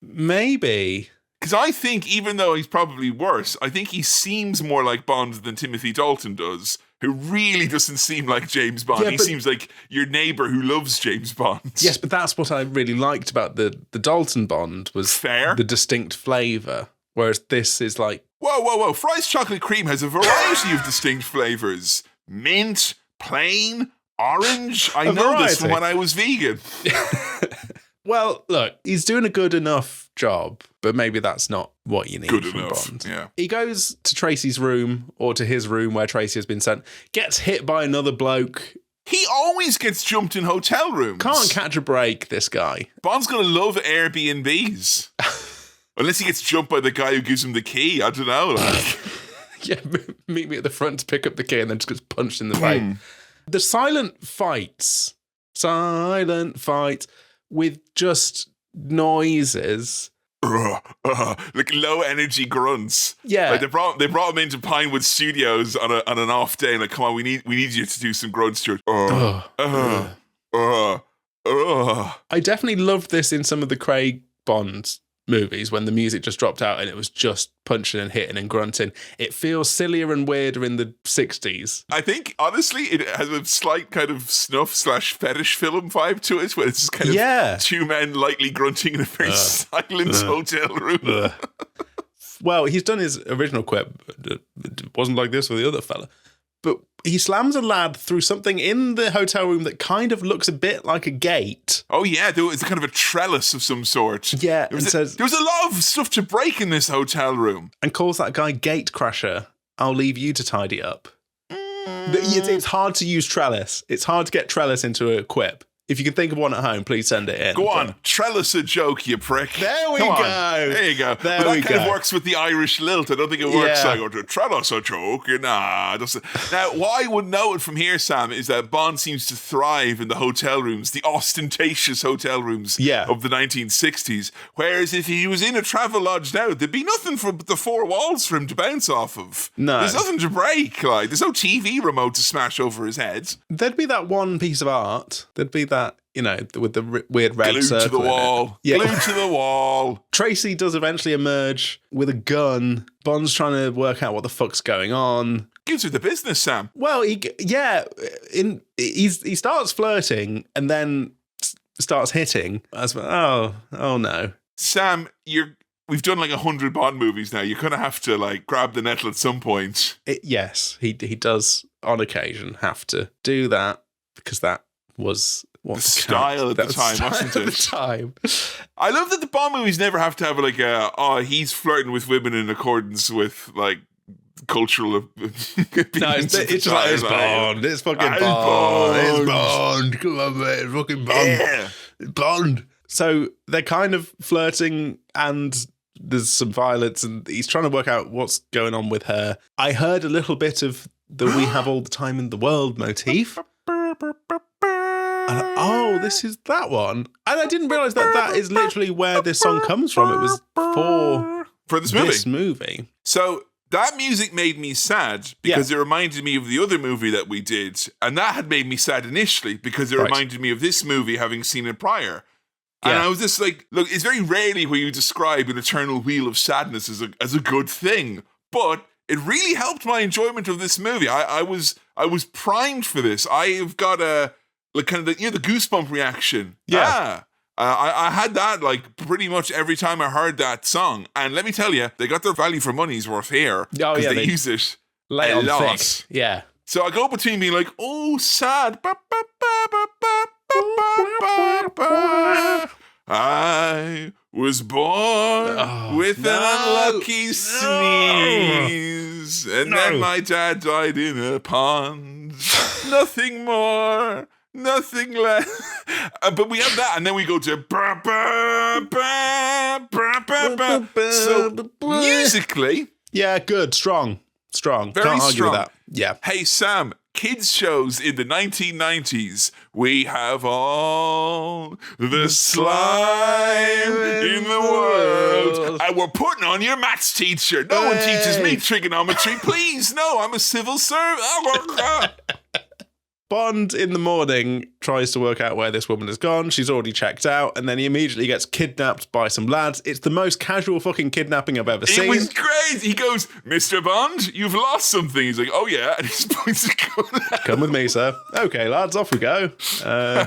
A: maybe.
B: Because I think, even though he's probably worse, I think he seems more like Bond than Timothy Dalton does, who really doesn't seem like James Bond. He seems like your neighbour who loves James Bond.
A: Yes, but that's what I really liked about the Dalton Bond, was
B: fair,
A: the distinct flavour. Whereas this is like...
B: Whoa. Fry's Chocolate Cream has a variety of distinct flavours. Mint, plain, orange. I know this from when I was vegan.
A: Well, look, he's doing a good enough job, but maybe that's not what you need from Bond.
B: Yeah.
A: He goes to Tracy's room, or to his room where Tracy has been sent, gets hit by another bloke.
B: He always gets jumped in hotel rooms.
A: Can't catch a break, this guy.
B: Bond's going to love Airbnbs. Unless he gets jumped by the guy who gives him the key. I don't know.
A: Yeah, meet me at the front to pick up the key and then just gets punched in the face. The silent fights with just noises.
B: Like low energy grunts.
A: Yeah.
B: Like they brought him into Pinewood Studios on an off day, and like, come on, we need you to do some grunts, Stuart. I
A: definitely loved this in some of the Craig Bond movies when the music just dropped out and it was just punching and hitting and grunting. It feels sillier and weirder in the 60s.
B: I think, honestly, it has a slight kind of snuff/fetish film vibe to it, where it's kind of two men lightly grunting in a very silent hotel room.
A: Well, he's done his original quip. It wasn't like this with the other fella. But he slams a lad through something in the hotel room that kind of looks a bit like a gate.
B: Oh, yeah. There was kind of a trellis of some sort.
A: Yeah.
B: There was a lot of stuff to break in this hotel room.
A: And calls that guy Gate Crasher. I'll leave you to tidy up. It's hard to use trellis. It's hard to get trellis into a quip. If you can think of one at home, please send it in.
B: Go on, trellis a joke, you prick.
A: There we go.
B: There you go. But that kind of works with the Irish lilt. I don't think it works like, trellis a joke. Nah, it doesn't. Now, what I would note from here, Sam, is that Bond seems to thrive in the hotel rooms, the ostentatious hotel rooms of the 1960s. Whereas if he was in a travel lodge now, there'd be nothing for the 4 walls for him to bounce off of.
A: No.
B: There's nothing to break. Like, there's no TV remote to smash over his head.
A: There'd be that one piece of art. There'd be that, with the weird red circle.
B: Glued to the wall.
A: Yeah.
B: Glued to the wall.
A: Tracy does eventually emerge with a gun. Bond's trying to work out what the fuck's going on.
B: Gives her the business, Sam.
A: Well, he starts flirting and then starts hitting. Oh no.
B: Sam, we've done like 100 Bond movies now. You're going to have to like grab the nettle at some point.
A: Yes, he does on occasion have to do that, because that was
B: the style at the time, wasn't it?
A: At the time.
B: I love that the Bond movies never have to have like he's flirting with women in accordance with like cultural.
A: No, it's just like, it's Bond. It's fucking Bond. It's Bond. Come on, mate. It's fucking Bond.
B: Yeah.
A: It's Bond. So they're kind of flirting and there's some violence and he's trying to work out what's going on with her. I heard a little bit of the We Have All the Time in the World motif. This is that one. And I didn't realise that is literally where this song comes from. It was for this movie.
B: So that music made me sad because it reminded me of the other movie that we did. And that had made me sad initially because it reminded me of this movie, having seen it prior. And I was just like, look, it's very rarely where you describe an eternal wheel of sadness as a good thing. But it really helped my enjoyment of this movie. I was primed for this. I've got the goosebump reaction. Yeah. I had that like pretty much every time I heard that song. And let me tell you, they got their value for money's worth here.
A: Oh, yeah.
B: They use it
A: lay
B: a
A: on
B: lot.
A: thick. Yeah.
B: So I go between being like, oh, sad. I was born with an unlucky sneeze. And then my dad died in a pond. Nothing more. Nothing less. But we have that, and then we go to so musically,
A: yeah, good, strong,
B: very
A: Can't argue
B: strong.
A: with that. Yeah.
B: Hey Sam, kids shows in the 1990s. We have all the slime in the world, and we're putting on your maths teacher. No one teaches me trigonometry, please. No, I'm a civil servant.
A: Bond in the morning tries to work out where this woman has gone. She's already checked out, and then he immediately gets kidnapped by some lads. It's the most casual fucking kidnapping I've ever seen.
B: It was great. He goes, Mr. Bond, you've lost something. He's like, oh yeah, and he points a gun at
A: Come with me, sir. Okay, lads, off we go.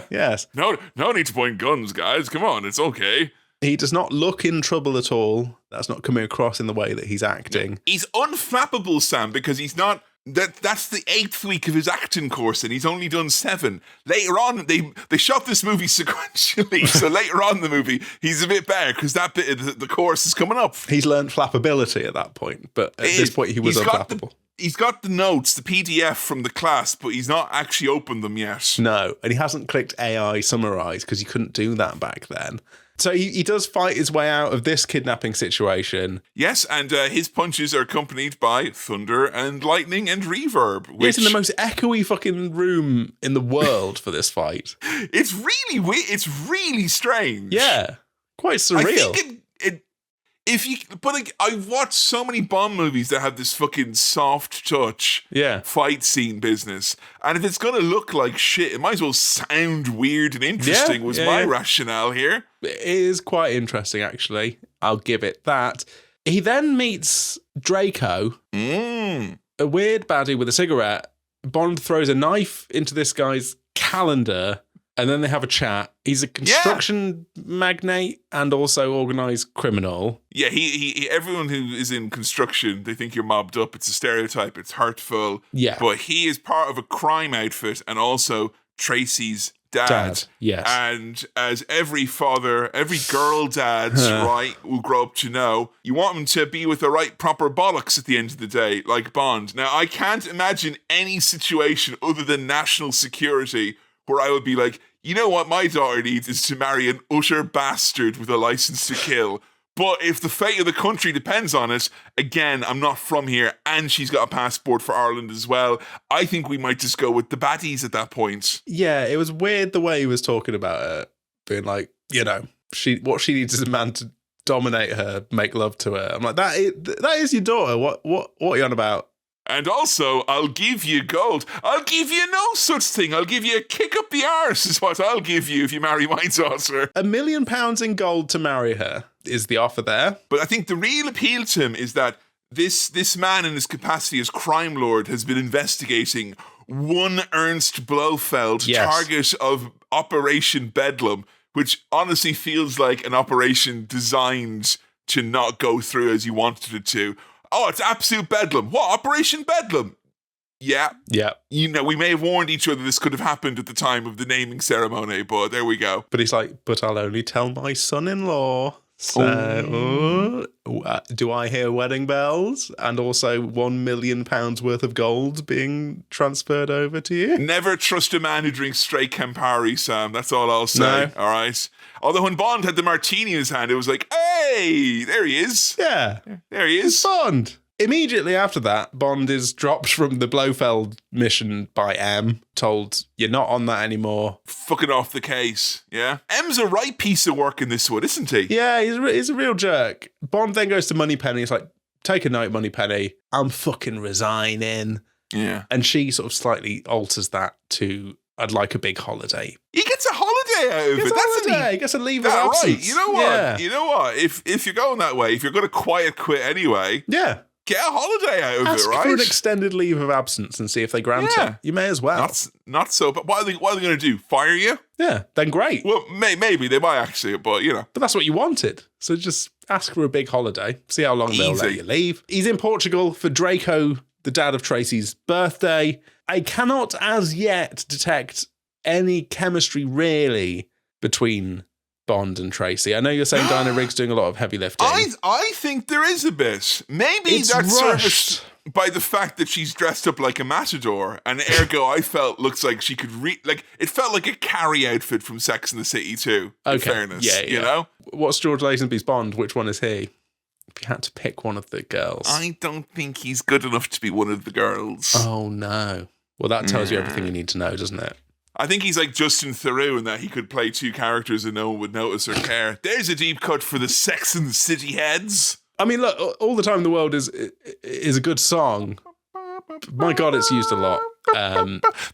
A: Yes.
B: No need to point guns, guys. Come on, it's okay.
A: He does not look in trouble at all. That's not coming across in the way that he's acting.
B: He's unflappable, Sam, because he's not. That's the 8th week of his acting course, and he's only done 7. Later on, they shot this movie sequentially, so later on in the movie, he's a bit better because that bit of the course is coming up.
A: He's learned flappability at that point, but at this point, he was unflappable.
B: He's got the notes, the PDF from the class, but he's not actually opened them yet.
A: No, and he hasn't clicked AI summarize because you couldn't do that back then. So he does fight his way out of this kidnapping situation.
B: Yes, and his punches are accompanied by thunder and lightning and reverb. Which
A: He's in the most echoey fucking room in the world for this fight.
B: It's really weird. It's really strange.
A: Yeah, quite surreal.
B: I think I've watched so many Bond movies that have this fucking soft touch fight scene business. And if it's going to look like shit, it might as well sound weird and interesting was my rationale here.
A: It is quite interesting, actually. I'll give it that. He then meets Draco, a weird baddie with a cigarette. Bond throws a knife into this guy's calendar, and then they have a chat. He's a construction magnate and also organised criminal.
B: Yeah, he everyone who is in construction, they think you're mobbed up. It's a stereotype. It's hurtful.
A: Yeah.
B: But he is part of a crime outfit and also Tracy's dad.
A: Yes.
B: And as every father, every girl dad, right, will grow up to know, you want them to be with the right proper bollocks at the end of the day, like Bond. Now, I can't imagine any situation other than national security where I would be like, you know what my daughter needs is to marry an utter bastard with a license to kill. But if the fate of the country depends on it, again, I'm not from here, and she's got a passport for Ireland as well. I think we might just go with the baddies at that point.
A: Yeah, it was weird the way he was talking about it, being like, you know, what she needs is a man to dominate her, make love to her. I'm like, that is your daughter. What are you on about?
B: And also, I'll give you gold. I'll give you no such thing. I'll give you a kick up the arse is what I'll give you if you marry my daughter.
A: £1 million in gold to marry her is the offer there.
B: But I think the real appeal to him is that this man in his capacity as crime lord has been investigating one Ernst Blofeld, target of Operation Bedlam, which honestly feels like an operation designed to not go through as you wanted it to. Oh, it's absolute bedlam. What? Operation Bedlam? Yeah.
A: Yeah.
B: You know, we may have warned each other this could have happened at the time of the naming ceremony, but there we go.
A: But he's like, but I'll only tell my son-in-law. So, do I hear wedding bells? And also £1 million worth of gold being transferred over to you?
B: Never trust a man who drinks straight Campari, Sam. That's all I'll say.
A: No.
B: All right. Although when Bond had the martini in his hand, it was like, hey, there he is.
A: Yeah.
B: There he is.
A: It's Bond. Immediately after that, Bond is dropped from the Blofeld mission by M, told you're not on that anymore.
B: Fucking off the case, yeah? M's a right piece of work in this one, isn't he?
A: Yeah, he's a real jerk. Bond then goes to Moneypenny. He's like, take a note, Moneypenny. I'm fucking resigning.
B: Yeah.
A: And she sort of slightly alters that to, I'd like a big holiday.
B: He gets a holiday out of it.
A: He gets a leave of absence.
B: Right. You know what?
A: Yeah.
B: You know what? If you're going that way, if you're going to quiet quit anyway,
A: yeah,
B: get a holiday out of
A: Ask
B: it, right?
A: for an extended leave of absence and see if they grant it. You may as well.
B: Not so. But what are they going to do? Fire you?
A: Yeah, then great.
B: Well, maybe they might actually, but
A: But that's what you wanted. So just ask for a big holiday. See how long they'll let you leave. He's in Portugal for Draco, the dad of Tracy's birthday. I cannot as yet detect any chemistry really between Bond and Tracy. I know you're saying Diana Rigg's doing a lot of heavy lifting.
B: I think there is a bit. Maybe
A: It's
B: that's
A: rushed.
B: serviced by the fact that she's dressed up like a matador, and ergo I felt looks like she could it felt like a Carrie outfit from Sex and the City too. In fairness, you know.
A: What's George Lazenby's Bond? Which one is he? If you had to pick one of the girls,
B: I don't think he's good enough to be one of the girls.
A: Oh no! Well, that tells you everything you need to know, doesn't it?
B: I think he's like Justin Theroux in that he could play two characters and no one would notice or care. There's a deep cut for the Sex and the City heads.
A: I mean, look, All the Time in the World is a good song. My God, it's used a lot.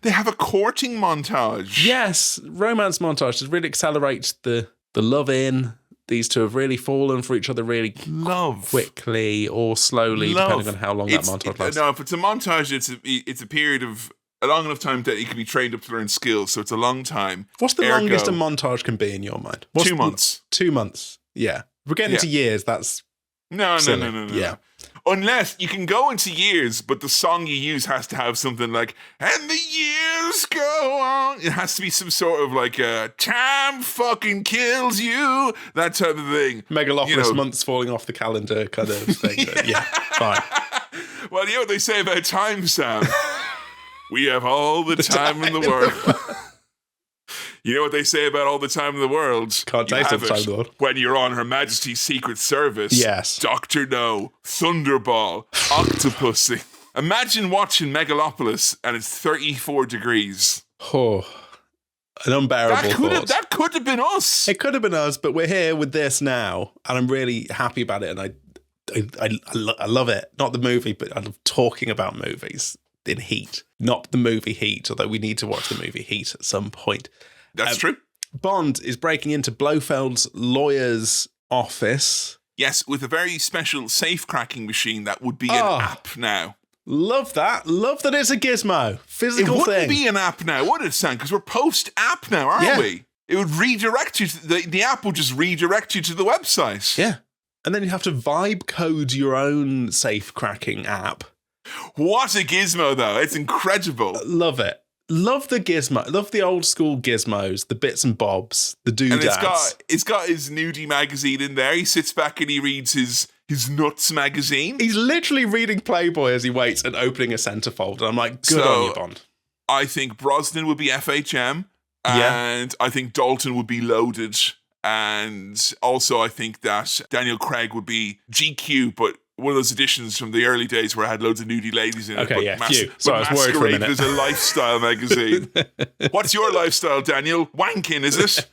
B: They have a courting montage.
A: Yes, romance montage to really accelerate the love in. These two have really fallen for each other really quickly or slowly, depending on how long that montage lasts.
B: No, if it's a montage, it's a period of a long enough time that you can be trained up to learn skills, so it's a long time.
A: What's the longest a montage can be in your mind?
B: 2 months.
A: 2 months, yeah. If we're getting into years, that's
B: No.
A: Yeah.
B: Unless you can go into years, but the song you use has to have something like, and the years go on. It has to be some sort of like time fucking kills you, that type of thing.
A: Megalopolis months falling off the calendar kind of thing. Yeah, fine.
B: Well, you know what they say about time, Sam? We have all the time in the world. You know what they say about all the time in the world?
A: Can't taste all the time in the world.
B: When you're on Her Majesty's Secret Service.
A: Yes.
B: Dr. No, Thunderball, Octopussy. Imagine watching Megalopolis and it's 34 degrees.
A: Oh, an unbearable thought.
B: That could have been us.
A: It could have been us, but we're here with this now, and I'm really happy about it, and I love it. Not the movie, but I love talking about movies in Heat. Not the movie Heat, although we need to watch the movie Heat at some point.
B: That's true.
A: Bond is breaking into Blofeld's lawyer's office.
B: Yes, with a very special safe cracking machine that would be an app now.
A: Love that. Love that it's a gizmo. Physical thing.
B: It wouldn't be an app now, would it, Sam? Because we're post-app now, aren't we? It would redirect you. The app would just redirect you to the website.
A: Yeah. And then you have to vibe code your own safe cracking app.
B: What a gizmo, though. It's incredible.
A: Love it. Love the gizmo. Love the old school gizmos, the bits and bobs, the doodads.
B: And it's got his nudie magazine in there. He sits back and he reads his Nuts magazine.
A: He's literally reading Playboy as he waits and opening a centerfold. And I'm like, good on you, Bond.
B: I think Brosnan would be FHM. And I think Dalton would be Loaded. And also I think that Daniel Craig would be GQ, but one of those editions from the early days where I had loads of nudie ladies in it.
A: Okay, Sorry, I was worried for a minute.
B: There's a lifestyle magazine. What's your lifestyle, Daniel? Wanking, is it?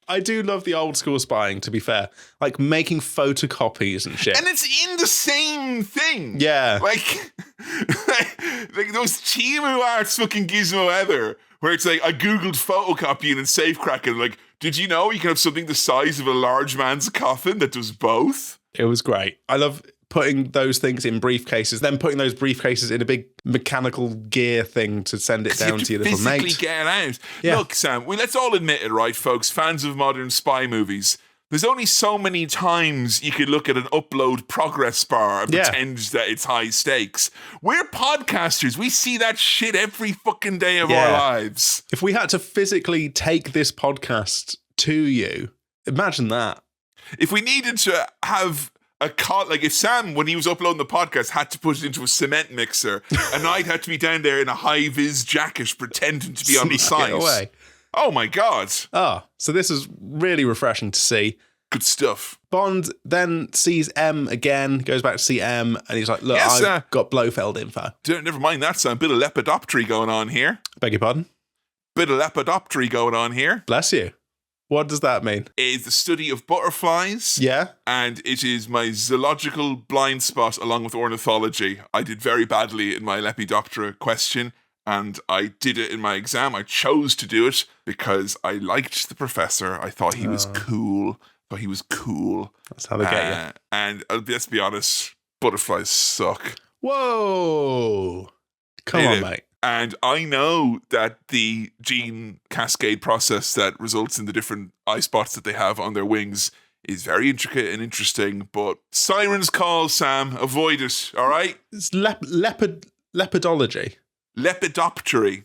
A: I do love the old school spying, to be fair. Like making photocopies and shit.
B: And it's in the same thing.
A: Yeah.
B: Like those Timu Arts fucking gizmo ever, where it's like, I Googled photocopying and safe cracking. Like, did you know you can have something the size of a large man's coffin that does both?
A: It was great. I love putting those things in briefcases, then putting those briefcases in a big mechanical gear thing to send it down to your little mate.
B: Physically get it out.
A: Yeah.
B: Look, Sam, let's all admit it, right, folks? Fans of modern spy movies. There's only so many times you could look at an upload progress bar and pretend that it's high stakes. We're podcasters. We see that shit every fucking day of our lives.
A: If we had to physically take this podcast to you, imagine that.
B: If we needed to have like if Sam, when he was uploading the podcast, had to put it into a cement mixer, and I'd had to be down there in a high-vis jacket pretending to be on the site.
A: Away.
B: Oh my God.
A: So this is really refreshing to see.
B: Good stuff.
A: Bond then sees M again, goes back to see M, and he's like, look, I've got Blofeld info.
B: Never mind that, Sam. Bit of lepidoptery going on here.
A: Beg your pardon?
B: Bit of lepidoptery going on here.
A: Bless you. What does that mean?
B: It's the study of butterflies.
A: Yeah.
B: And it is my zoological blind spot along with ornithology. I did very badly in my Lepidoptera question, and I did it in my exam. I chose to do it because I liked the professor. I thought he was cool.
A: That's how they get you.
B: And let's be honest, Butterflies suck.
A: Whoa. Come
B: Hate
A: on,
B: it.
A: mate.
B: And I know that the gene cascade process that results in the different eye spots that they have on their wings is very intricate and interesting, but siren's call, Sam. Avoid it, all right?
A: It's lepidology.
B: Lepidoptery.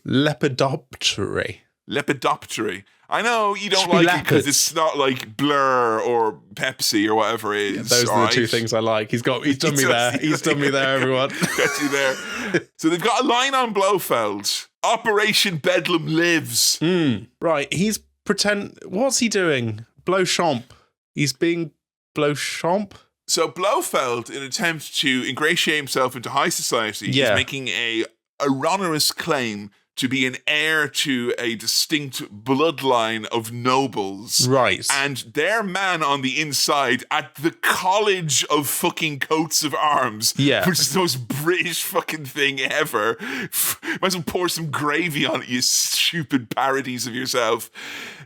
B: Lepidoptery. I know you don't like it because it's not like Blur or Pepsi or whatever it is.
A: Those are the two things I like. He's done me there. He's done me there, everyone.
B: Got you there. So they've got a line on Blofeld. Operation Bedlam lives.
A: Right. What's he doing? Blowchamp. He's being Blowchamp.
B: So Blofeld, in an attempt to ingratiate himself into high society, is making a erroneous claim to be an heir to a distinct bloodline of nobles.
A: Right.
B: And their man on the inside at the College of fucking Coats of Arms, which is the most British fucking thing ever. Might as well pour some gravy on it, you stupid parodies of yourself.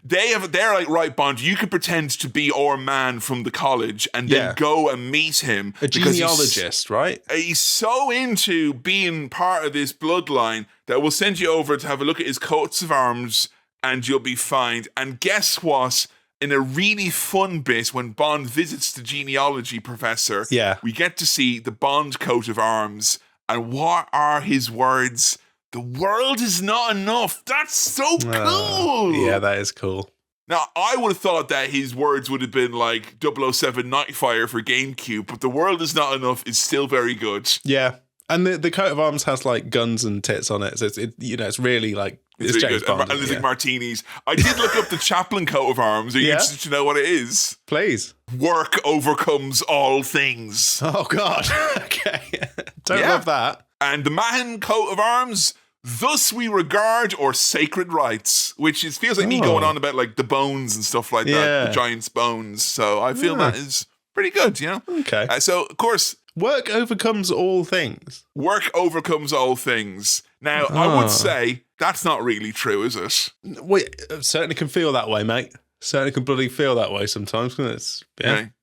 B: They're like, right, Bond, you could pretend to be our man from the college and then go and meet him.
A: A genealogist, right?
B: He's so into being part of this bloodline that we'll send you over to have a look at his coats of arms and you'll be fine. And guess what? In a really fun bit, when Bond visits the genealogy professor, we get to see the Bond coat of arms. And what are his words? The world is not enough. That's so cool.
A: Yeah, that is cool.
B: Now, I would have thought that his words would have been like 007 Nightfire for GameCube, but the world is not enough is still very good.
A: Yeah. And the coat of arms has like guns and tits on it. So it's really like, it's
B: really
A: James
B: good.
A: Bond.
B: And there's like martinis. I did look up the Chaplin coat of arms. Are you interested to know what it is?
A: Please.
B: Work overcomes all things.
A: Oh, God. Okay. Don't love that.
B: And the Mahon coat of arms, thus we regard our sacred rights, which feels like me going on about like the bones and stuff like that, the giant's bones. So I feel that is pretty good, you know?
A: Okay.
B: So, of course,
A: work overcomes all things.
B: Work overcomes all things. Now, I would say that's not really true, is it?
A: Wait, certainly can feel that way, mate. Certainly can bloody feel that way sometimes. It's,
B: Hey.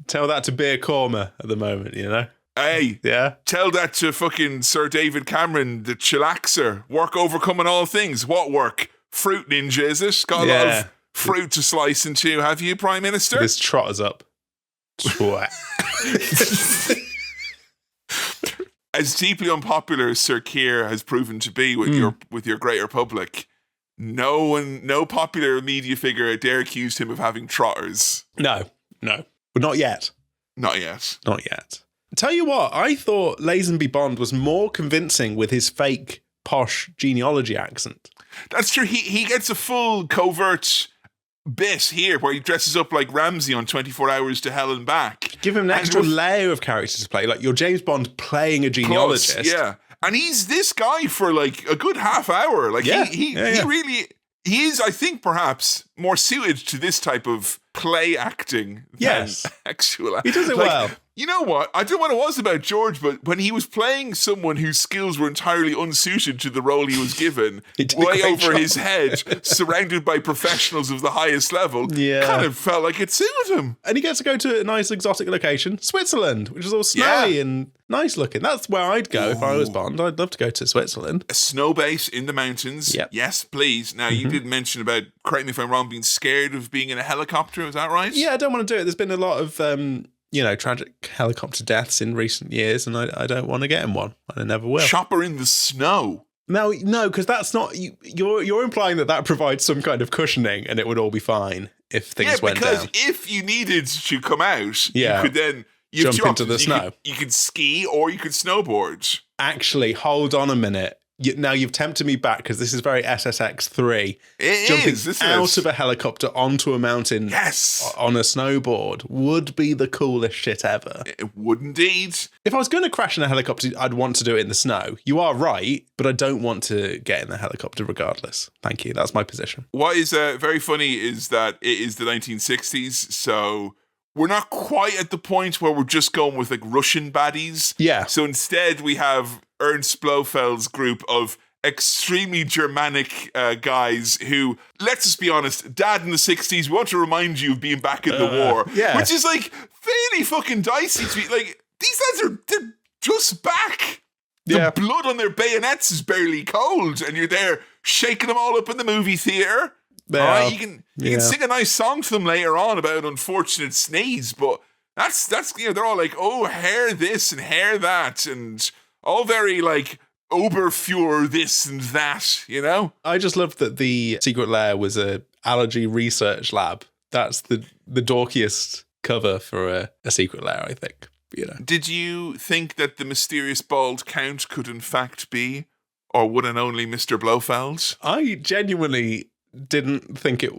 A: Tell that to Beer Korma at the moment, you know?
B: Hey, tell that to fucking Sir David Cameron, the chillaxer. Work overcoming all things. What work? Fruit ninja, is it? Got a lot of fruit to slice into, have you, Prime Minister?
A: This trotters up. Twat.
B: As deeply unpopular as Sir Keir has proven to be with your greater public, no popular media figure dare accuse him of having trotters.
A: No. But not yet.
B: Not yet.
A: Tell you what, I thought Lazenby Bond was more convincing with his fake, posh genealogy accent.
B: That's true. He gets a full covert bit here where he dresses up like Ramsey on 24 Hours to Hell and Back.
A: Give him an extra layer of character to play, like you're James Bond playing a genealogist.
B: Plus, yeah. And he's this guy for like a good half hour. Like he really is, I think, perhaps more suited to this type of play acting than actual acting.
A: He does it well.
B: You know what? I don't know what it was about George, but when he was playing someone whose skills were entirely unsuited to the role he was given, way over his head, surrounded by professionals of the highest level, kind of felt like it suited him.
A: And he gets to go to a nice exotic location, Switzerland, which is all snowy and nice looking. That's where I'd go if I was Bond. I'd love to go to Switzerland.
B: A snow base in the mountains. Yep. Yes, please. Now, you did mention about, correct me if I'm wrong, being scared of being in a helicopter. Is that right?
A: Yeah, I don't want to do it. There's been a lot of tragic helicopter deaths in recent years, and I don't want to get in one, and I never will.
B: Chopper in the snow.
A: No, because that's not. You're implying that provides some kind of cushioning, and it would all be fine if things went down.
B: Because if you needed to come out, you could then
A: jump into the snow.
B: You could ski or you could snowboard.
A: Actually, hold on a minute. Now you've tempted me back because this is very SSX3. Jumping out of a helicopter onto a mountain on a snowboard would be the coolest shit ever.
B: It would indeed.
A: If I was going to crash in a helicopter, I'd want to do it in the snow. You are right, but I don't want to get in the helicopter regardless. Thank you. That's my position.
B: What is very funny is that it is the 1960s, so we're not quite at the point where we're just going with like Russian baddies.
A: Yeah.
B: So instead we have Ernst Blofeld's group of extremely Germanic guys who, let's just be honest, Dad in the 60s, we want to remind you of being back in the war.
A: Yeah.
B: Which is like fairly fucking dicey to me. Like, these lads they're just back. The blood on their bayonets is barely cold, and you're there shaking them all up in the movie theater. All right, you can sing a nice song to them later on about an unfortunate sneeze, but that's they're all like, oh, hair this and hair that, and all very like Oberfuhrer this and that, you know? I
A: just loved that the secret lair was a allergy research lab. That's the dorkiest cover for a secret lair, I think. You know.
B: Did you think that the mysterious bald count could in fact be, or one and only Mr. Blofeld?
A: I genuinely didn't think it.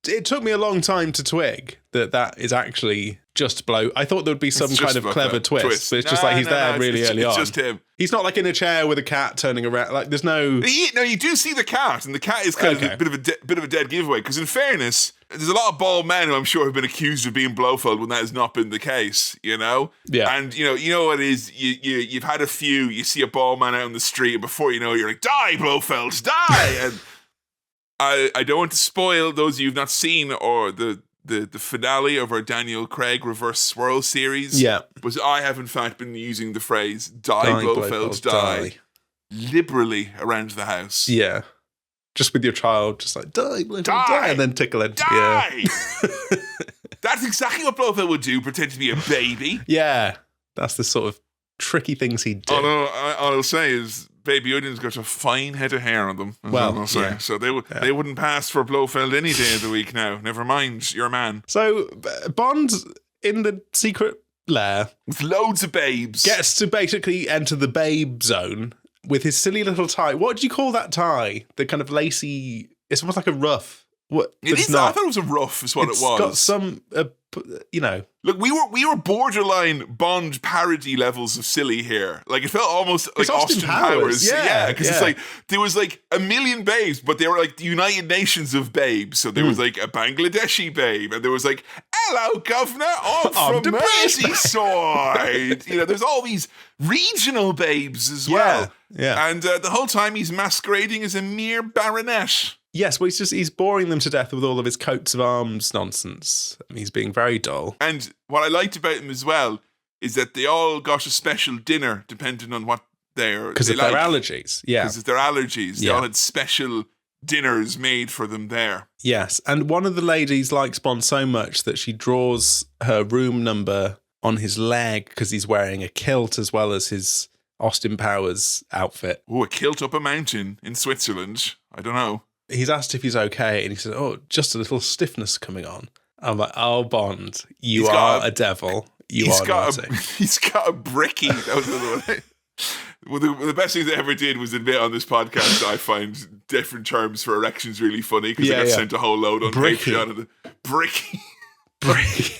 A: It took me a long time to twig that is actually just Blow. I thought there would be some kind of clever twist, but it's just like he's there really early on.
B: It's just him.
A: He's not like in a chair with a cat turning around. Like there's no.
B: No, you do see the cat, and the cat is kind of a bit of a dead giveaway. Because in fairness, there's a lot of bald men who I'm sure have been accused of being Blofeld when that has not been the case. You know.
A: Yeah.
B: And you know what it is. You've had a few. You see a bald man out on the street, and before you know, you're like, "Die, Blofeld, die!" And I don't want to spoil those of you who've not seen or the finale of our Daniel Craig reverse Swirl series.
A: Yeah.
B: But I have in fact been using the phrase "Die, Blofeld, die" liberally around the house.
A: Yeah. Just with your child, just like die, Blofeld, die, and then tickle it.
B: Die! Yeah. That's exactly what Blofeld would do, pretend to be a baby.
A: Yeah. That's the sort of tricky things he'd do.
B: Although, all I'll say is Baby Onions got a fine head of hair on them. I'll say. Yeah. So they wouldn't pass for Blofeld any day of the week now. Never mind, you're a man.
A: So Bond in the secret lair
B: with loads of babes
A: gets to basically enter the babe zone with his silly little tie. What do you call that tie? The kind of lacy. It's almost like a ruff. What?
B: It is. I thought it was a ruff. Is what it was.
A: It's got some, you know.
B: Look, we were borderline Bond parody levels of silly here. Like it felt almost like Austin Powers. Yeah, because it's like there was like a million babes, but they were like the United Nations of babes. So there was like a Bangladeshi babe, and there was like, "Hello, Governor, I'm from Merseyside." You know, there's all these regional babes as well.
A: Yeah.
B: And the whole time he's masquerading as a mere baronet.
A: Yes, well, he's boring them to death with all of his coats of arms nonsense. I mean, he's being very dull.
B: And what I liked about him as well is that they all got a special dinner depending on what
A: because of their allergies. Yeah.
B: Because of their allergies. They all had special dinners made for them there.
A: Yes. And one of the ladies likes Bond so much that she draws her room number on his leg because he's wearing a kilt as well as his Austin Powers outfit.
B: Oh, a kilt up a mountain in Switzerland. I don't know.
A: He's asked if he's okay, and he said, "Oh, just a little stiffness coming on." I'm like, "Oh, Bond, you are a devil. You are naughty."
B: He's got a bricky. That was another one. Well, the best thing they ever did was admit on this podcast that I find different terms for erections really funny because I got sent a whole load on Patreon. Bricky.
A: Bricky.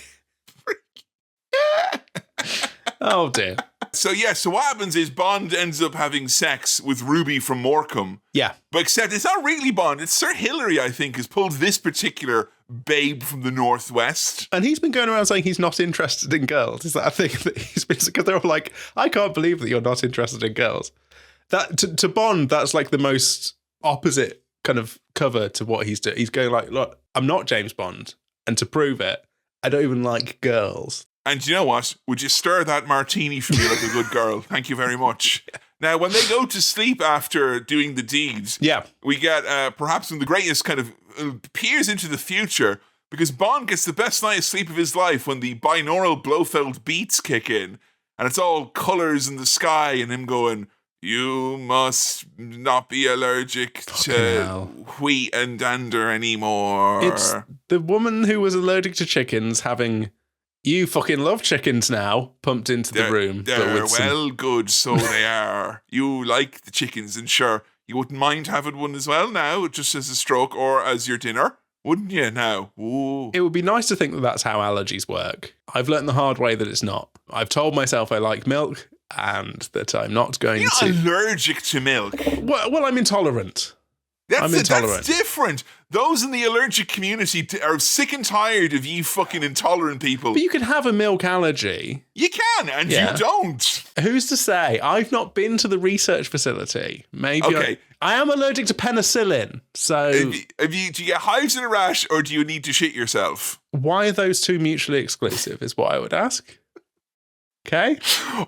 A: Oh, dear.
B: So what happens is Bond ends up having sex with Ruby from Morecambe.
A: Yeah.
B: But except it's not really Bond. It's Sir Hilary, I think, has pulled this particular babe from the Northwest.
A: And he's been going around saying he's not interested in girls. Is that a thing that he's been... Because they're all like, I can't believe that you're not interested in girls. That to Bond, that's like the most opposite kind of cover to what he's doing. He's going like, look, I'm not James Bond. And to prove it, I don't even like girls.
B: And you know what? Would you stir that martini for me like a good girl? Thank you very much. Now, when they go to sleep after doing the deeds, we get perhaps one of the greatest kind of peers into the future because Bond gets the best night of sleep of his life when the binaural Blofeld beats kick in. And it's all colours in the sky and him going, "You must not be allergic to wheat and dander anymore."
A: It's the woman who was allergic to chickens having... "You fucking love chickens now," pumped into the room.
B: They're good, so they are. You like the chickens, and sure, you wouldn't mind having one as well now, just as a stroke or as your dinner, wouldn't you now? Ooh.
A: It would be nice to think that that's how allergies work. I've learned the hard way that it's not. I've told myself I like milk, and that I'm not going to...
B: You're allergic to milk.
A: Well, I'm intolerant. I'm intolerant.
B: That's different. Those in the allergic community are sick and tired of you fucking intolerant people.
A: But you can have a milk allergy.
B: You can, and you don't.
A: Who's to say? I've not been to the research facility. Maybe
B: Okay.
A: I am allergic to penicillin. So
B: Do you get hives and a rash, or do you need to shit yourself?
A: why are those two mutually exclusive is what I would ask. Okay?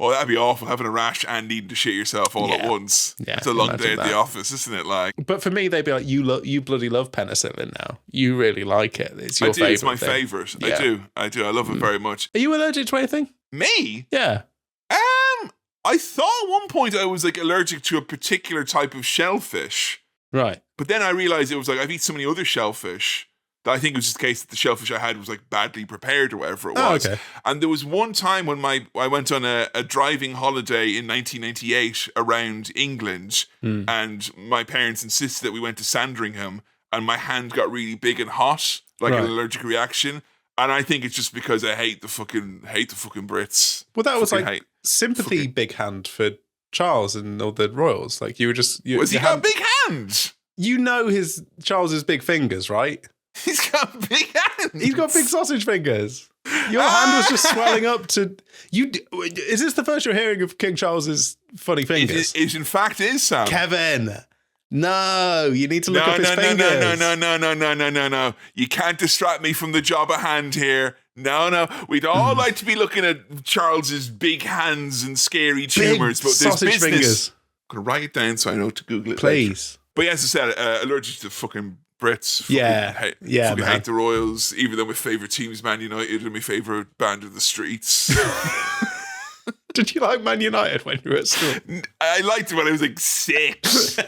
B: Oh, that'd be awful, having a rash and needing to shit yourself all at once.
A: Yeah,
B: It's a long
A: imagine
B: day at
A: that.
B: the office, isn't it? Like,
A: But for me, they'd be like, you bloody love penicillin now. You really like it. It's your
B: I do.
A: favourite
B: It's my
A: thing.
B: favourite.
A: Yeah.
B: I do. I love it very much.
A: Are you allergic to anything?
B: Me?
A: Yeah.
B: I thought at one point I was like allergic to a particular type of shellfish,
A: Right.
B: but then I realized it was like I've eaten so many other shellfish that I think it was just the case that the shellfish I had was like badly prepared or whatever it was.
A: Oh, okay.
B: And there was one time when I went on a driving holiday in 1998 around England, and my parents insisted that we went to Sandringham, and my hand got really big and hot, like an allergic reaction. And I think it's just because I hate the fucking Brits.
A: Well, that was
B: Fucking
A: like
B: hate-
A: sympathy big hand for Charles and all the royals. Like you were just...
B: Was he got big hands?
A: You know Charles's big fingers, right?
B: He's got big hands.
A: He's got big sausage fingers. Your hand was just swelling up to... Is this the first you're hearing of King Charles's funny fingers?
B: It in fact is, Sam.
A: Kevin! No, you need to look up his fingers.
B: No. You can't distract me from the job at hand here. No. We'd all like to be looking at Charles's big hands and scary tumours, but there's
A: sausage
B: business.
A: fingers.
B: I'm going to write it down so I know to Google it
A: Please.
B: later. But yeah, as I said, allergic to fucking Brits. Fucking
A: Yeah,
B: fucking
A: man.
B: hate the Royals, even though my favourite team is Man United and my favourite band of the streets.
A: Did you like Man United when you were at school?
B: I liked it when I was like 6.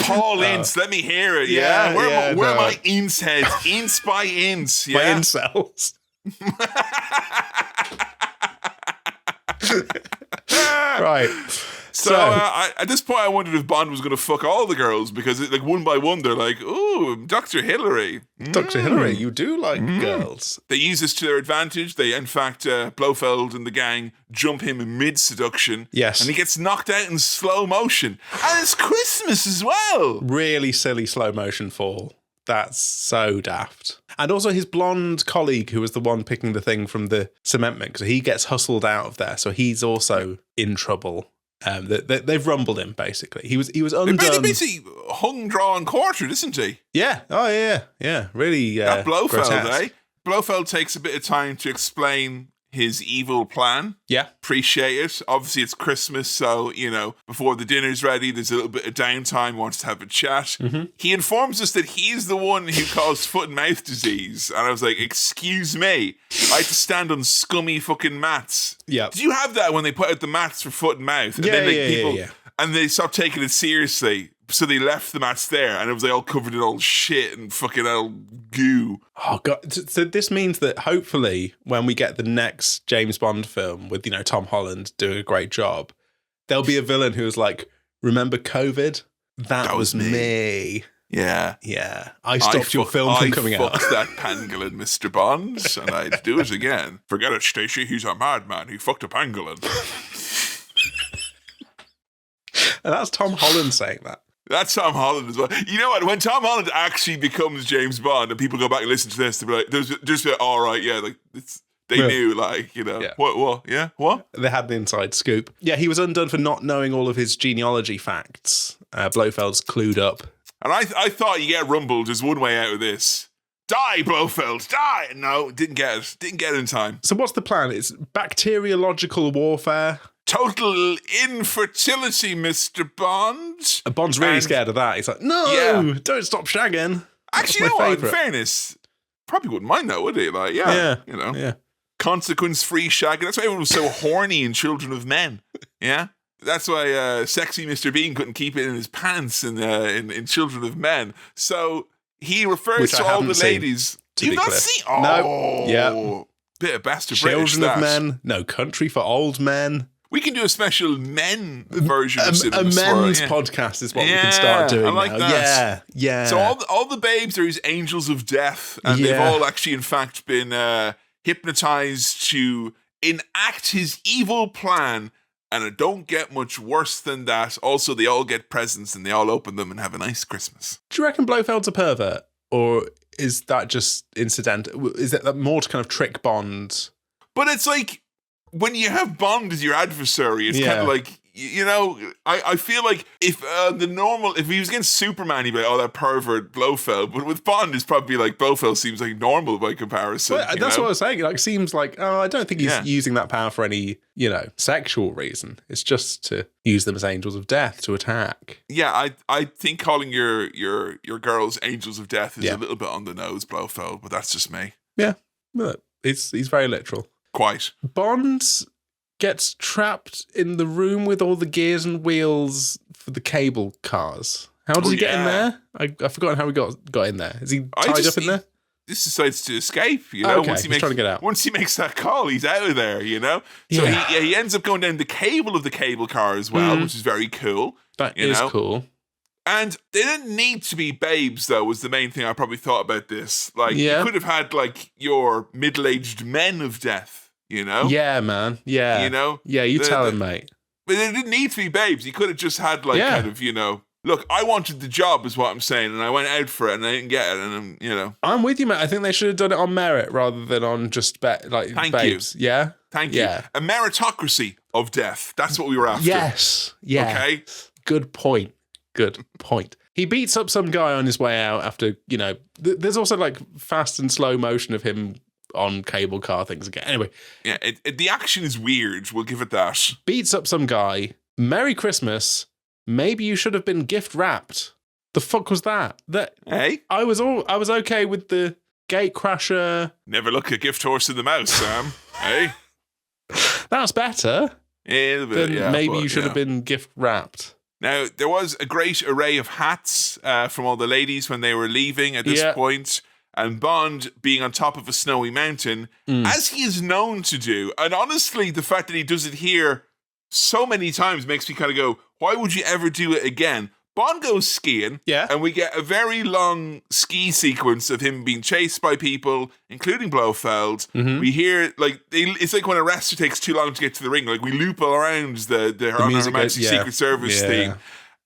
B: Paul Ince, let me hear it. Yeah, where are my Ince heads? Ince by Ince.
A: By
B: Yeah,
A: incels. Right.
B: So at this point, I wondered if Bond was going to fuck all the girls because, like, one by one, they're like, "Ooh, Dr. Hillary,
A: Dr. Hillary, you do like girls.
B: They use this to their advantage. They, in fact, Blofeld and the gang jump him mid-seduction.
A: Yes.
B: And he gets knocked out in slow motion. And it's Christmas as well.
A: Really silly slow motion fall. That's so daft. And also his blonde colleague, who was the one picking the thing from the cement mix, so he gets hustled out of there. So he's also in trouble. They've rumbled him, basically. He was undone.
B: They basically hung, draw, and quartered, isn't he?
A: Yeah. Oh, yeah. Really
B: That Blofeld,
A: grotesque.
B: eh? Blofeld takes a bit of time to explain his evil plan.
A: Yeah.
B: Appreciate it. Obviously, it's Christmas, so, before the dinner's ready, there's a little bit of downtime, wants to have a chat. Mm-hmm. He informs us that he's the one who caused foot and mouth disease. And I was like, excuse me, I had to stand on scummy fucking mats.
A: Yeah.
B: Did you have that when they put out the mats for foot and mouth? And
A: Yeah.
B: And they stopped taking it seriously. So they left the mats there, and it was like all covered in all shit and fucking old goo.
A: Oh god! So this means that hopefully, when we get the next James Bond film with Tom Holland doing a great job, there'll be a villain who's like, "Remember COVID? That was me."
B: Yeah.
A: I stopped your film from coming out.
B: I fucked that pangolin, Mr. Bond, and I'd do it again. Forget it, Stacey. He's a madman. He fucked a pangolin.
A: And that's Tom Holland saying that.
B: That's Tom Holland as well. You know what? When Tom Holland actually becomes James Bond and people go back and listen to this, they'll be like, there's just all right, yeah, like they knew, like,
A: Yeah.
B: What? Yeah, what?
A: They had an inside scoop. Yeah, he was undone for not knowing all of his genealogy facts. Blofeld's clued up.
B: And I thought you get rumbled as one way out of this. Die, Blofeld, die! No, didn't get it. Didn't get it in time.
A: So what's the plan? It's bacteriological warfare.
B: Total infertility, Mr. Bond.
A: Bond's really scared of that. He's like, no, don't stop shagging.
B: Actually,
A: That's
B: you
A: my
B: know what? In
A: favourite.
B: fairness, probably wouldn't mind that, would he? Like,
A: Yeah.
B: Consequence-free shagging. That's why everyone was so horny in Children of Men. Yeah? That's why sexy Mr. Bean couldn't keep it in his pants in Children of Men. So he refers
A: Which
B: to
A: I
B: all
A: haven't
B: the
A: seen,
B: ladies.
A: to
B: You've
A: be
B: not
A: clear.
B: seen?
A: No.
B: Oh,
A: Yeah.
B: Bit of bastard British,
A: Children of
B: that.
A: Men, No Country for Old Men.
B: We can do a special men version of
A: A
B: Cinema Swirl,
A: men's
B: yeah.
A: podcast is what we
B: Yeah,
A: can start doing
B: I like
A: now.
B: that.
A: Yeah.
B: So all the babes are his angels of death, and they've
A: Yeah.
B: all actually, in fact, been hypnotized to enact his evil plan And it don't get much worse than that. Also, they all get presents and they all open them and have a nice Christmas.
A: Do you reckon Blofeld's a pervert? Or is that just incidental? Is that more to kind of trick Bond?
B: But it's like, when you have Bond as your adversary, it's kind of like, you know, I feel like if he was against Superman, he'd be like, oh, that pervert Blofeld. But with Bond, it's probably like Blofeld seems like normal by comparison.
A: Well, that's what I was saying. It seems like, I don't think he's using that power for any, sexual reason. It's just to use them as angels of death to attack.
B: Yeah, I think calling your girls angels of death is a little bit on the nose, Blofeld, but that's just me.
A: Yeah, look, he's very literal.
B: Quite.
A: Bond gets trapped in the room with all the gears and wheels for the cable cars. How does he get in there? I've forgotten how he got in there. Is he tied up in there?
B: This decides to escape, Okay.
A: Once he's trying to get out.
B: Once he makes that call, he's out of there, So he ends up going down the cable of the cable car as well, which is very cool.
A: That is cool.
B: And they didn't need to be babes, though, was the main thing I probably thought about this. You could have had, your middle-aged men of death,
A: Yeah, man. Yeah. Yeah, you tell him, mate.
B: But they didn't need to be babes. He could have just had, kind of, look, I wanted the job, is what I'm saying, and I went out for it, and I didn't get it, and
A: I'm with you, mate. I think they should have done it on merit rather than on just,
B: Thank
A: babes.
B: You.
A: Yeah?
B: Thank you. A meritocracy of death. That's what we were after.
A: Yes. Yeah.
B: Okay?
A: Good point. He beats up some guy on his way out after, there's also fast and slow motion of him on cable car things again. Anyway.
B: Yeah, the action is weird. We'll give it that.
A: Beats up some guy. Merry Christmas. Maybe you should have been gift wrapped. The fuck was that?
B: Hey?
A: I was okay with the gate crasher.
B: Never look a gift horse in the mouth, Sam. Hey?
A: That's better.
B: Yeah,
A: maybe you should have been gift wrapped.
B: Now, there was a great array of hats from all the ladies when they were leaving at this point, and Bond being on top of a snowy mountain, as he is known to do. And honestly, the fact that he does it here so many times makes me kind of go, why would you ever do it again? Bond goes skiing, and we get a very long ski sequence of him being chased by people, including Blofeld.
A: Mm-hmm.
B: We hear, it's like when a wrestler takes too long to get to the ring. We loop all around the Her Majesty's Secret Service theme.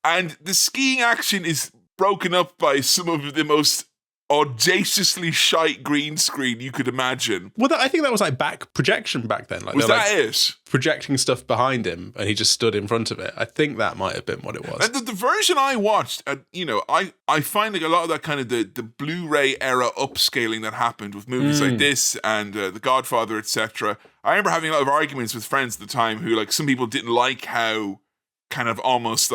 B: And the skiing action is broken up by some of the most audaciously shite green screen you could imagine.
A: Well, I think that was back projection back then.
B: Was that it?
A: Projecting stuff behind him, and he just stood in front of it. I think that might have been what it was.
B: And the version I watched, I find a lot of that kind of the Blu-ray era upscaling that happened with movies like this and The Godfather, etc. I remember having a lot of arguments with friends at the time who, some people didn't like how kind of almost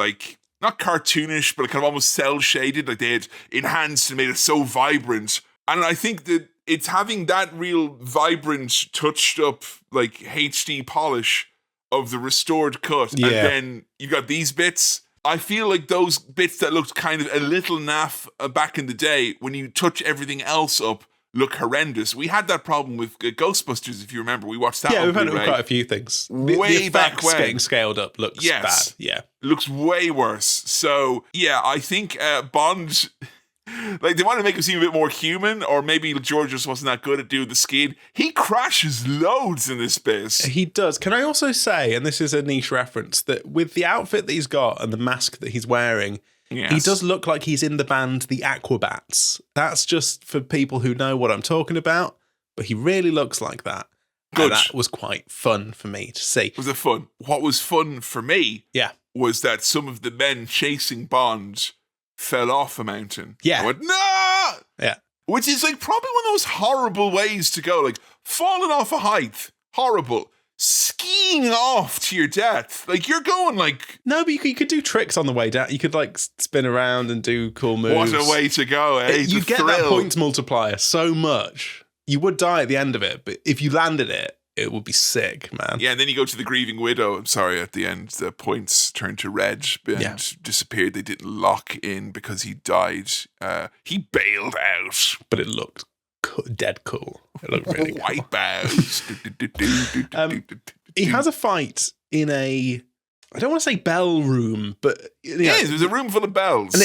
B: not cartoonish, but kind of almost cel-shaded, they had enhanced and made it so vibrant. And I think that it's having that real vibrant, touched up, HD polish of the restored cut. And then you've got these bits. I feel like those bits that looked kind of a little naff back in the day, when you touch everything else up, look horrendous. We had that problem with Ghostbusters, if you remember. We watched that.
A: Yeah, we've had it with quite a few things.
B: Way
A: the
B: back when.
A: Getting scaled up looks bad. Yeah,
B: looks way worse. So yeah, I think Bond. They want to make him seem a bit more human, or maybe George just wasn't that good at doing the skiing. He crashes loads in this bit.
A: He does. Can I also say, and this is a niche reference, that with the outfit that he's got and the mask that he's wearing, he does look like he's in the band The Aquabats. That's just for people who know what I'm talking about, but he really looks like that.
B: Good.
A: And that was quite fun for me to see.
B: Was it fun? What was fun for me was that some of the men chasing Bond fell off a mountain.
A: Yeah.
B: I went, no!
A: Yeah.
B: Which is probably one of those horrible ways to go. Falling off a height. Horrible. Skiing off to your death. You're going
A: No, but you could do tricks on the way down. You could spin around and do cool moves.
B: What a way to go, eh?
A: You get that points multiplier so much. You would die at the end of it, but if you landed it, it would be sick, man.
B: Yeah, and then you go to the Grieving Widow. I'm sorry, at the end, the points turned to red and disappeared. They didn't lock in because he died. He bailed out.
A: But it looked dead cool. It looked really cool.
B: Wipe out.
A: He has a fight in a, I don't want to say bell room, but
B: there's a room full of bells,
A: and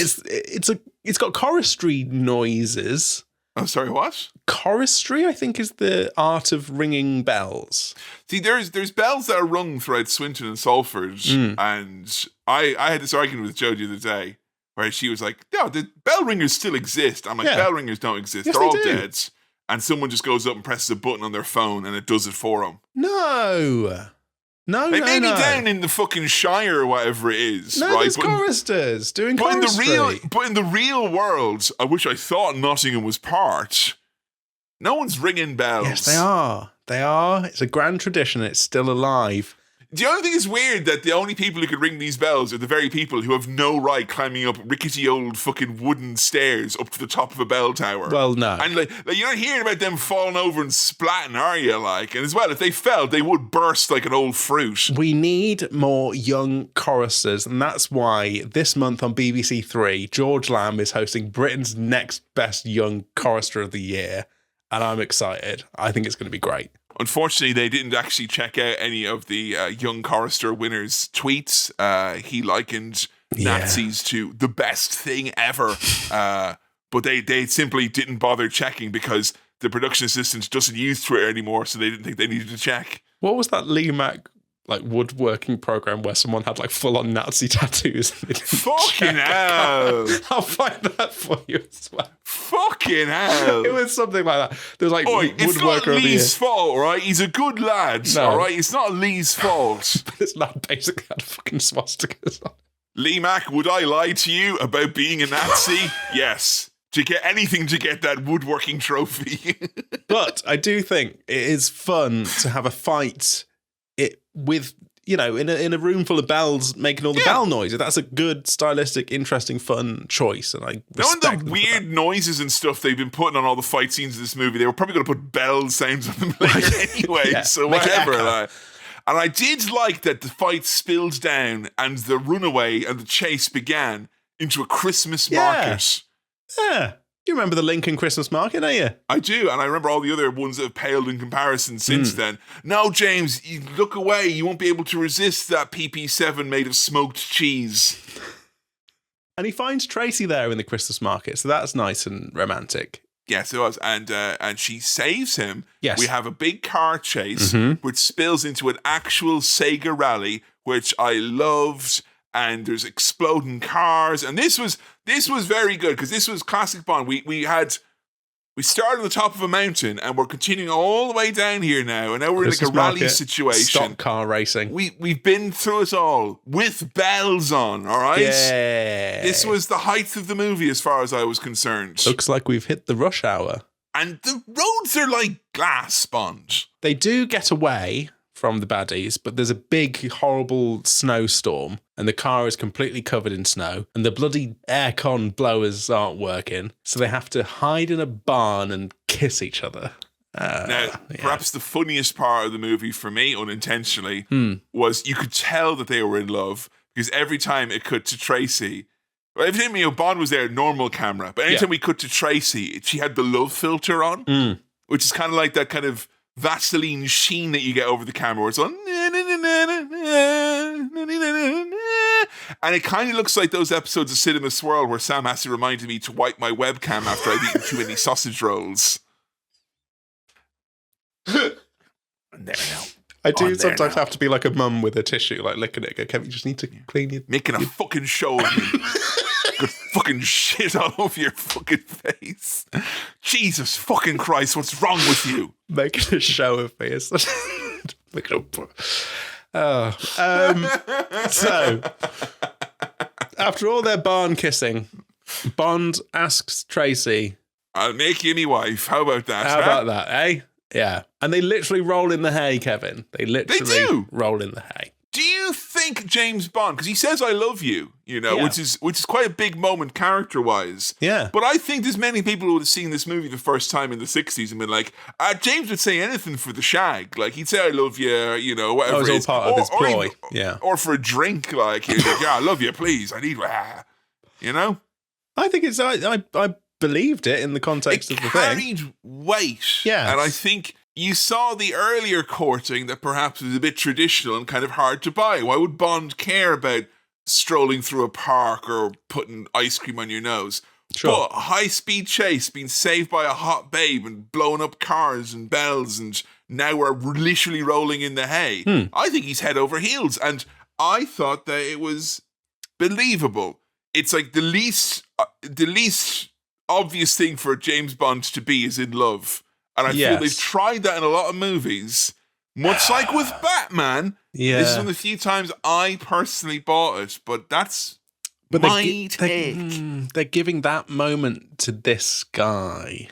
A: it's got choristry noises.
B: Oh, sorry, what?
A: Choristry, I think, is the art of ringing bells.
B: See, there's bells that are rung throughout Swinton and Salford, and I had this argument with Jo the other day where she was like, "No, the bell ringers still exist." I'm like, "Bell ringers don't exist.
A: Yes,
B: They're all
A: they do.
B: dead." And someone just goes up and presses a button on their phone and it does it for them.
A: No.
B: Like maybe down in the fucking Shire or whatever it is,
A: no,
B: right?
A: there's choristers doing
B: but
A: choristry.
B: But in the real world, of which I thought Nottingham was part, no one's ringing bells.
A: Yes, they are. They are. It's a grand tradition. It's still alive.
B: The only thing is weird that the only people who could ring these bells are the very people who have no right climbing up rickety old fucking wooden stairs up to the top of a bell tower.
A: Well, no.
B: And like you're not hearing about them falling over and splatting, are you? Like, and as well, if they fell, they would burst like an old fruit.
A: We need more young choristers, and that's why this month on BBC Three, George Lamb is hosting Britain's next best young chorister of the year, and I'm excited. I think it's going to be great.
B: Unfortunately, they didn't actually check out any of the young chorister winners' tweets. He likened Nazis to the best thing ever, but they simply didn't bother checking because the production assistant doesn't use Twitter anymore, so they didn't think they needed to check.
A: What was that Lee Mack woodworking program where someone had full-on Nazi tattoos?
B: Fucking hell!
A: I'll find that for you as well.
B: Fucking hell!
A: It was something like that. There was
B: it's not Lee's fault, right? He's a good lad, all right? It's not Lee's fault.
A: But this lad basically had fucking swastikas on.
B: Lee Mack, would I lie to you about being a Nazi? Yes. To get anything to get that woodworking trophy.
A: But I do think it is fun to have a fight with, in a room full of bells making all the bell noises. That's a good, stylistic, interesting, fun choice, and I respect
B: the
A: them for
B: weird
A: that.
B: noises and stuff they've been putting on all the fight scenes in this movie, they were probably going to put bell sounds on them later anyway, so
A: make it
B: whatever.
A: echo.
B: And I did like that the fight spilled down and the runaway and the chase began into a Christmas market.
A: Yeah. You remember the Lincoln Christmas market, don't you?
B: I do, and I remember all the other ones that have paled in comparison since then. No, James, you look away. You won't be able to resist that PP7 made of smoked cheese.
A: And he finds Tracy there in the Christmas market, so that's nice and romantic.
B: Yes, it was, and she saves him.
A: Yes.
B: We have a big car chase, which spills into an actual Sega rally, which I loved. And there's exploding cars, and this was very good because this was classic Bond. We started on the top of a mountain, and we're continuing all the way down here now, and now we're
A: Christmas
B: in like a rally
A: market,
B: situation.
A: Stock car racing.
B: We've been through it all with bells on. All right,
A: Yeah.
B: this was the height of the movie as far as I was concerned.
A: Looks like we've hit the rush hour.
B: And the roads are like glass, Bond.
A: They do get away from the baddies, but there's a big, horrible snowstorm, and the car is completely covered in snow, and the bloody aircon blowers aren't working, so they have to hide in a barn and kiss each other.
B: Perhaps the funniest part of the movie for me, unintentionally, was you could tell that they were in love, because every time it cut to Tracy, every time Bond was there, normal camera, but anytime we cut to Tracy, she had the love filter on, which is kind of like that kind of Vaseline sheen that you get over the camera where it's on, and it kind of looks like those episodes of Cinema Swirl where Sam has to remind me to wipe my webcam after I've eaten too many sausage rolls. And there now.
A: I do sometimes have to be like a mum with a tissue, like licking it. Go, Kevin, you just need to clean your...
B: Making a fucking show of me. Good fucking shit all over your fucking face. Jesus fucking Christ, what's wrong with you?
A: Making a show of me. So, after all their barn kissing, Bond asks Tracy,
B: I'll make you me wife. How about that?
A: how about that, eh? Yeah. And they literally roll in the hay, Kevin. They literally
B: do.
A: roll in the hay.
B: Do you think James Bond, because he says I love you, which is quite a big moment character-wise.
A: Yeah.
B: But I think there's many people who would have seen this movie the first time in the 60s and been like, James would say anything for the shag. Like, he'd say I love you, whatever
A: That was
B: it
A: all
B: is.
A: part of his ploy.
B: Even, or for a drink, like, he'd be like, yeah, I love you, please. I need,
A: I think it's... I believed it in the context of the thing.
B: It carried weight.
A: Yeah.
B: And I think... You saw the earlier courting that perhaps was a bit traditional and kind of hard to buy. Why would Bond care about strolling through a park or putting ice cream on your nose?
A: Sure.
B: But a high-speed chase, being saved by a hot babe and blowing up cars and bells, and now we're literally rolling in the hay. I think he's head over heels, and I thought that it was believable. It's like the least obvious thing for James Bond to be is in love. And I feel they've tried that in a lot of movies. Much like with Batman.
A: Yeah.
B: This is one of the few times I personally bought it, but that's my take.
A: They're giving that moment to this guy,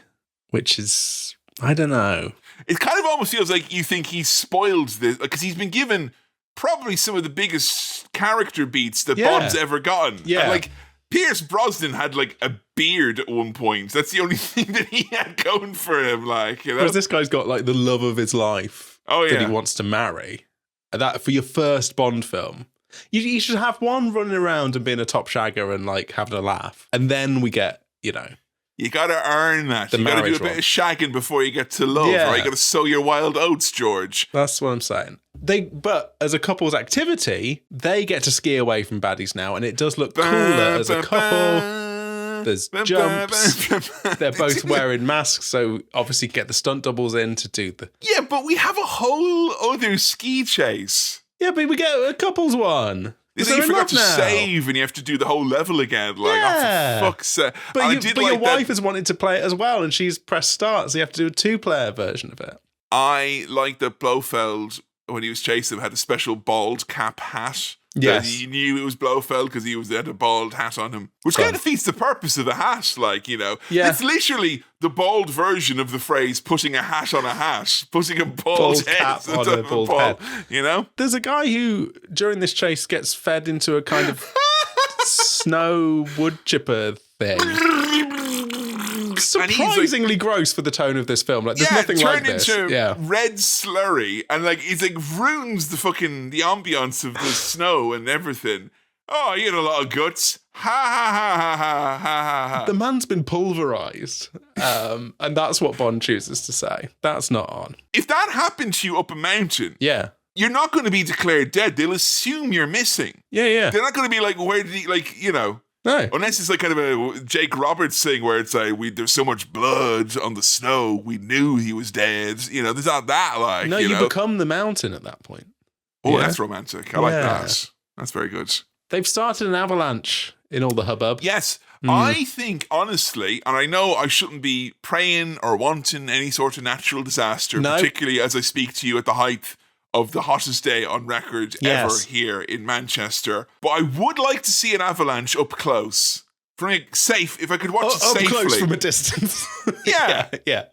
A: which is, I don't know.
B: It kind of almost feels like you think he's spoiled this, because he's been given probably some of the biggest character beats that Bond's ever gotten.
A: Yeah.
B: And like, Pierce Brosnan had like a beard at one point. That's the only thing that he had going for him. Like, you know?
A: Whereas this guy's got like the love of his life that he wants to marry. And that for your first Bond film. You should have one running around and being a top shagger and like having a laugh. And then we get, you
B: gotta earn that. You gotta do a bit of shagging before you get to love, right? You gotta sow your wild oats, George.
A: That's what I'm saying. But as a couple's activity, they get to ski away from baddies now, and it does look cooler as a couple. There's jumps. They're both wearing masks, so obviously get the stunt doubles in to do the...
B: Yeah, but we have a whole other ski chase.
A: Yeah, but we get a couple's one.
B: Is it you forgot to save and you have to do the whole level again? Like, oh, for fuck's sake.
A: But your wife has wanted to play it as well, and she's pressed start, so you have to do a 2-player version of it.
B: I like that Blofeld, when he was chasing him, had a special bald cap hat.
A: Yes.
B: He knew it was Blofeld because he had a bald hat on him, which kind of defeats the purpose of the hat. Like, Yeah. It's literally the bald version of the phrase putting a hat on a hat, putting a bald
A: cap on a bald head. There's a guy who, during this chase, gets fed into a kind of snow wood chipper thing. Surprisingly gross for the tone of this film. Like, there's nothing like this.
B: Into red slurry, and like it's like ruins the ambience of the snow and everything. Oh, you had a lot of guts. Ha ha ha ha ha ha ha.
A: The man's been pulverized, and that's what Bond chooses to say. That's not on.
B: If that happened to you up a mountain, you're not going to be declared dead. They'll assume you're missing.
A: Yeah.
B: They're not going to be like, where did he,
A: No.
B: Unless it's like kind of a Jake Roberts thing where it's like, there's so much blood on the snow, we knew he was dead. There's not that, like.
A: No, you become the mountain at that point.
B: Oh, that's romantic. I like that. That's very good.
A: They've started an avalanche in all the hubbub.
B: Yes. I think, honestly, and I know I shouldn't be praying or wanting any sort of natural disaster, particularly as I speak to you at the height of the hottest day on record ever here in Manchester. But I would like to see an avalanche up close. From safe, if I could watch it safely. Up close
A: from a distance.
B: Yeah.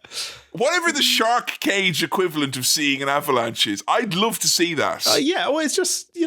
B: Whatever the shark cage equivalent of seeing an avalanche is, I'd love to see that.
A: Well, it's just,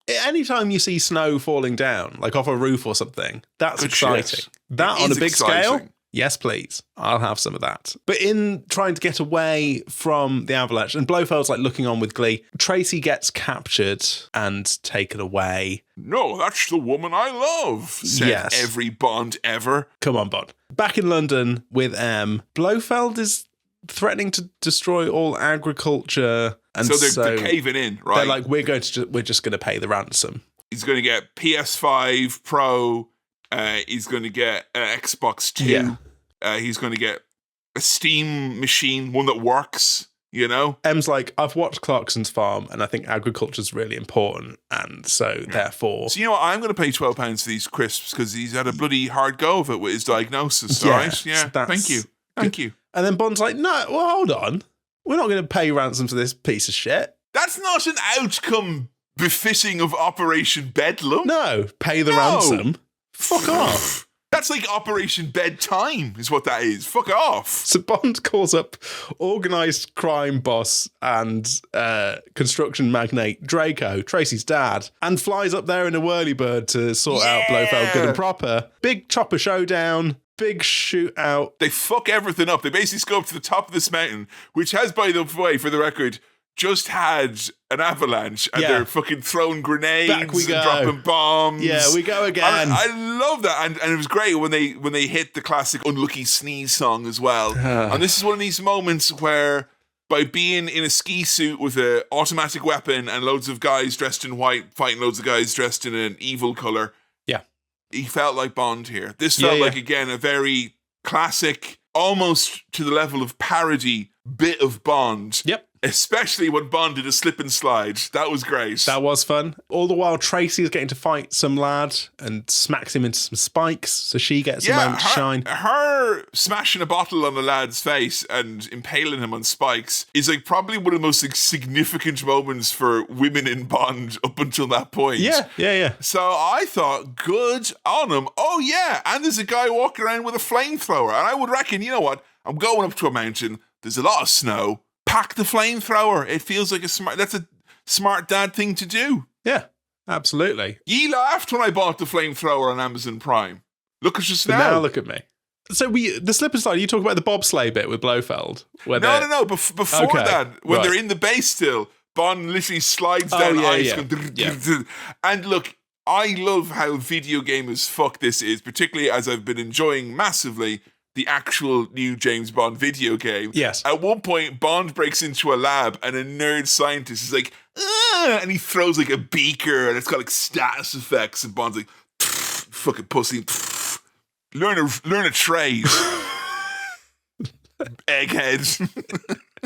A: anytime you see snow falling down, like off a roof or something, that's exciting. That on a big scale? Yes, please. I'll have some of that. But in trying to get away from the avalanche, and Blofeld's like looking on with glee, Tracy gets captured and taken away.
B: No, that's the woman I love, said every Bond ever.
A: Come on, Bond. Back in London with M, Blofeld is threatening to destroy all agriculture. And
B: so they're caving in, right?
A: They're like, we're just going to pay the ransom.
B: He's going to get PS5 Pro. He's going to get Xbox 2.
A: Yeah.
B: He's going to get a Steam machine, one that works,
A: M's like, I've watched Clarkson's Farm, and I think agriculture's really important, and so therefore...
B: So you know what? I'm going to pay £12 for these crisps, because he's had a bloody hard go of it with his diagnosis, all right? Yeah, thank you. Thank you.
A: And then Bond's like, no, well, hold on. We're not going to pay ransom for this piece of shit.
B: That's not an outcome befitting of Operation Bedlam.
A: No, pay the ransom. Fuck off.
B: That's like Operation Bedtime is what that is. Fuck off.
A: So Bond calls up organised crime boss and construction magnate Draco, Tracy's dad, and flies up there in a whirlybird to sort out Blofeld good and proper. Big chopper showdown. Big shootout.
B: They fuck everything up. They basically go up to the top of this mountain, which has, by the way, for the record, just had an avalanche, and they're fucking throwing grenades and dropping bombs.
A: Yeah, we go again.
B: I love that, and it was great when they hit the classic "Unlucky Sneeze" song as well. And this is one of these moments where, by being in a ski suit with an automatic weapon and loads of guys dressed in white fighting loads of guys dressed in an evil color, he felt like Bond here. This felt like, again, a very classic, almost to the level of parody bit of Bond.
A: Yep.
B: Especially when Bond did a slip and slide. That was great.
A: That was fun. All the while, Tracy is getting to fight some lad and smacks him into some spikes, so she gets a moment to shine.
B: Her smashing a bottle on the lad's face and impaling him on spikes is like probably one of the most significant moments for women in Bond up until that point.
A: Yeah.
B: So I thought, good on him. Oh yeah, and there's a guy walking around with a flamethrower. And I would reckon, you know what? I'm going up to a mountain. There's a lot of snow. Pack the flamethrower. It feels like that's a smart dad thing to do.
A: Yeah, absolutely.
B: Ye laughed when I bought the flamethrower on Amazon Prime. Look at us
A: But
B: now.
A: now look at me. So the slip and slide, you talk about the bobsleigh bit with Blofeld.
B: No. Before that, when they're in the base still, Bond literally slides down ice. And look, I love how video game as fuck this is, particularly as I've been enjoying massively the actual new James Bond video game.
A: Yes.
B: At one point, Bond breaks into a lab and a nerd scientist is like, and he throws like a beaker and it's got like status effects and Bond's like, fucking pussy. Learn a trade. Egghead.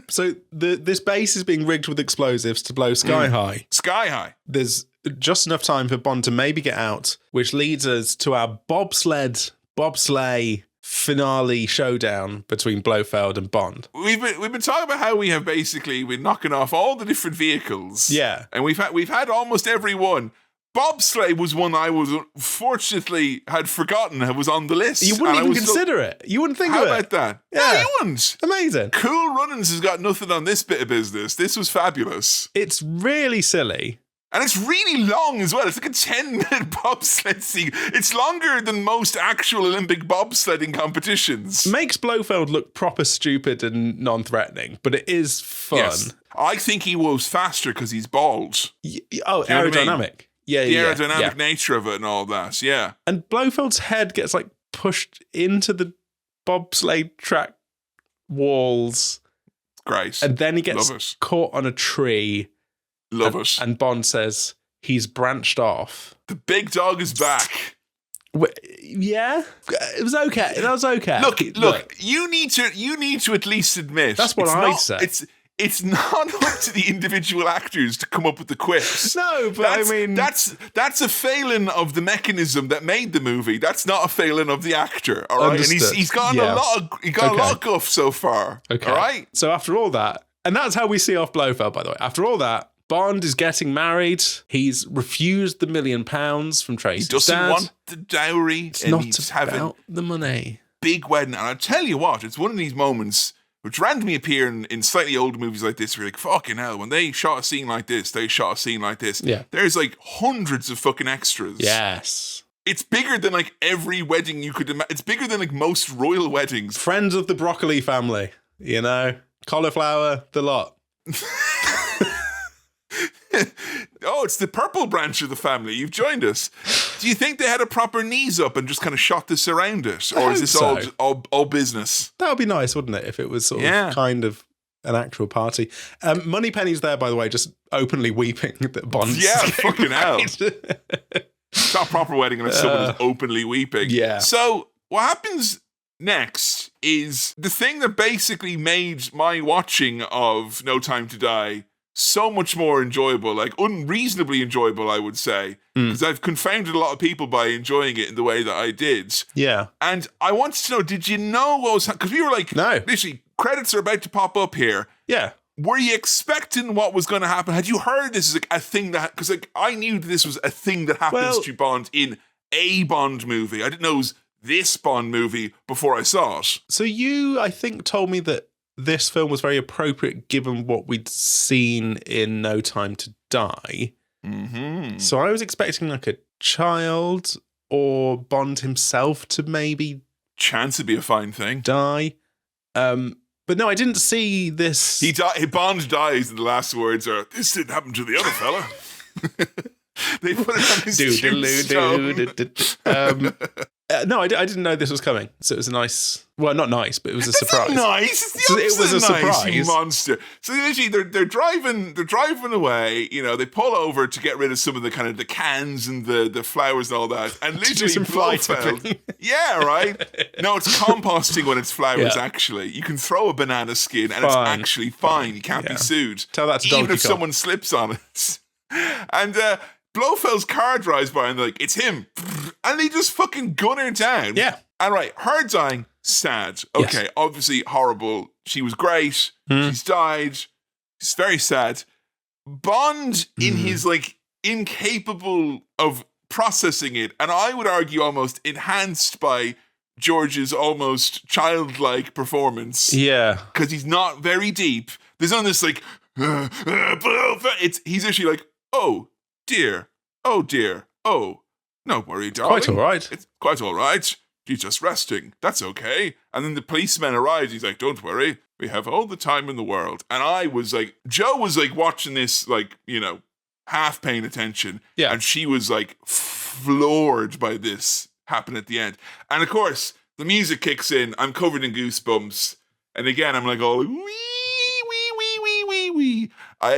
A: So this base is being rigged with explosives to blow sky high.
B: Sky high.
A: There's just enough time for Bond to maybe get out, which leads us to our bobsleigh finale showdown between Blofeld and Bond.
B: We've been talking about how we have basically been knocking off all the different vehicles.
A: Yeah.
B: And we've had almost every one. Bobsleigh was one I was fortunately had forgotten was on the list.
A: You wouldn't even consider it. You wouldn't think of it.
B: How about that?
A: Yeah.
B: No, you wouldn't.
A: Amazing.
B: Cool Runnings has got nothing on this bit of business. This was fabulous.
A: It's really silly.
B: And it's really long as well. It's like a 10-minute bobsled scene. It's longer than most actual Olympic bobsledding competitions.
A: Makes Blofeld look proper stupid and non-threatening, but it is fun.
B: Yes. I think he was faster because he's bald.
A: Aerodynamic.
B: I mean?
A: Yeah,
B: the aerodynamic nature of it and all that, yeah.
A: And Blofeld's head gets like pushed into the bobsleigh track walls.
B: Great.
A: And then he gets caught on a tree.
B: Love it.
A: And Bond says he's branched off.
B: The big dog is back.
A: Yeah, it was okay. That was okay.
B: Look. You need to at least admit
A: that's what I'd say.
B: It's not up to the individual actors to come up with the quips.
A: No, but
B: that's a failing of the mechanism that made the movie. That's not a failing of the actor. All right,
A: Understood.
B: And he's got a lot of guff so far.
A: Okay,
B: all right.
A: So after all that, and that's how we see off Blofeld, by the way. After all that, Bond is getting married. He's refused the £1 million from Tracy's dad.
B: He doesn't want the dowry.
A: It's
B: and
A: not
B: he's
A: about
B: having
A: the money.
B: Big wedding. And I'll tell you what, it's one of these moments which randomly appear in slightly older movies like this where you're like, fucking hell, when they shot a scene like this, they shot a scene like this.
A: Yeah.
B: There's like hundreds of fucking extras.
A: Yes.
B: It's bigger than like every wedding you could imagine. It's bigger than like most royal weddings.
A: Friends of the broccoli family, you know? Cauliflower, the lot.
B: Oh, it's the purple branch of the family. You've joined us. Do you think they had a proper knees up and just kind of shot this around it? Or is this all business?
A: That would be nice, wouldn't it? If it was sort of kind of an actual party. Moneypenny's there, by the way, just openly weeping that Bond's
B: fucking hell. It's not a proper wedding unless someone is openly weeping.
A: Yeah.
B: So what happens next is the thing that basically made my watching of No Time to Die so much more enjoyable, like unreasonably enjoyable, I would say, because I've confounded a lot of people by enjoying it in the way that I did.
A: Yeah.
B: And I wanted to know, did you know what was because we were like,
A: no,
B: literally, credits are about to pop up here.
A: Yeah.
B: Were you expecting what was going to happen? Had you heard this is like a thing that, because like I knew that this was a thing that happens to Bond in a Bond movie. I didn't know it was this Bond movie before I saw it.
A: So you, I think, told me that this film was very appropriate given what we'd seen in No Time to Die.
B: Mm-hmm.
A: So I was expecting like a child or Bond himself to maybe
B: chance to be a fine thing.
A: Die. But no, I didn't see this.
B: Bond dies and the last words are, "This didn't happen to the other fella." They put it on his tombstone.
A: No, I didn't know this was coming. So it was a nice... Well, not nice, but it was a surprise.
B: Nice. It's the
A: So it was a
B: opposite of nice,
A: surprise.
B: you monster. So literally, they're driving away. You know, they pull over to get rid of some of the kind of the cans and the flowers and all that. And literally,
A: some fly
B: Blofeld.
A: tipping.
B: Yeah, right. No, it's composting when it's flowers.
A: Yeah.
B: Actually, you can throw a banana skin and
A: Fine.
B: it's actually fine. You can't be
A: Yeah.
B: sued.
A: Tell that to
B: even
A: Donkey
B: if
A: Kong.
B: someone slips on it. And Blofeld's car drives by and they're like, it's him. And they just fucking gun her down.
A: Yeah.
B: And right, her dying, sad. Okay,
A: Yes.
B: obviously horrible. She was great. She's died. It's very sad. Bond, in his like incapable of processing it, and I would argue almost enhanced by George's almost childlike performance.
A: Yeah.
B: Because he's not very deep. There's none of this like, he's actually like, oh dear, oh, no worry, darling.
A: Quite all right.
B: It's quite all right. She's just resting. That's okay. And then the policeman arrives. He's like, don't worry. We have all the time in the world. And I was like, Joe was like watching this, like, you know, half paying attention.
A: Yeah.
B: And she was like floored by this happen at the end. And of course, the music kicks in. I'm covered in goosebumps. And again, I'm like, all wee, wee, wee, wee, wee, wee.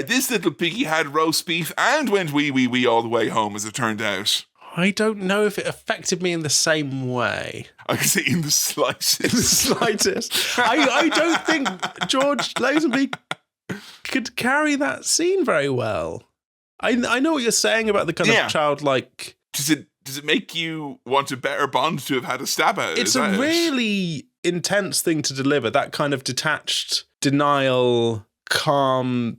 B: This little piggy had roast beef and went wee, wee, wee all the way home, as it turned out.
A: I don't know if it affected me in the same way.
B: I can say in the slightest.
A: In the slightest. I don't think George Lazenby could carry that scene very well. I know what you're saying about the kind
B: Yeah.
A: of childlike...
B: Does it make you want a better Bond to have had a stab at it?
A: It's
B: Is
A: a
B: that it?
A: really intense thing to deliver, that kind of detached, denial, calm,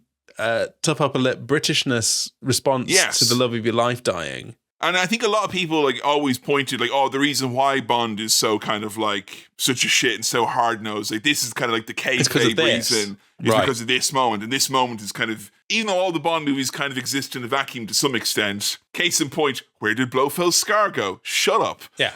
A: tough upper lip Britishness response
B: Yes.
A: to the love of your life dying.
B: And I think a lot of people like always pointed like, oh, the reason why Bond is so kind of like such a shit and so hard nosed, like this is kind of like the
A: It's 'cause of
B: kayfabe
A: this.
B: reason is
A: Right.
B: because of this moment. And this moment is kind of, even though all the Bond movies kind of exist in a vacuum to some extent, case in point, where did Blofeld's scar go? Shut up.
A: Yeah.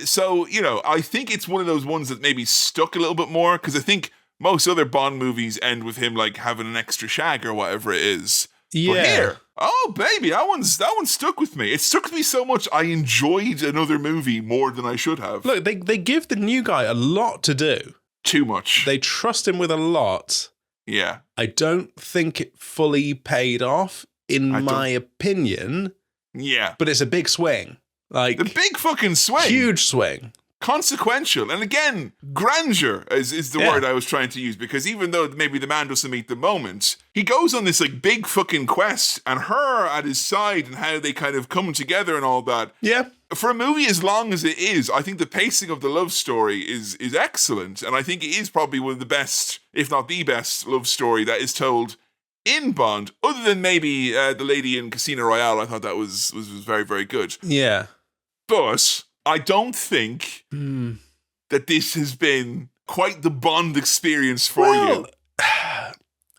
B: So, you know, I think it's one of those ones that maybe stuck a little bit more because I think most other Bond movies end with him like having an extra shag or whatever it is.
A: Yeah.
B: But here, oh baby, that one stuck with me. It stuck with me so much I enjoyed another movie more than I should have.
A: Look, they give the new guy a lot to do.
B: Too much.
A: They trust him with a lot.
B: Yeah.
A: I don't think it fully paid off, in my opinion,
B: Yeah.
A: but it's a big swing. Like,
B: The big fucking swing.
A: huge swing.
B: Consequential. And again, grandeur is the
A: Yeah.
B: word I was trying to use, because even though maybe the man doesn't meet the moment, he goes on this like big fucking quest, and her at his side and how they kind of come together and all that.
A: Yeah.
B: For a movie as long as it is, I think the pacing of the love story is excellent. And I think it is probably one of the best, if not the best, love story that is told in Bond, other than maybe the lady in Casino Royale. I thought that was very, very good.
A: Yeah.
B: But I don't think that this has been quite the Bond experience for you.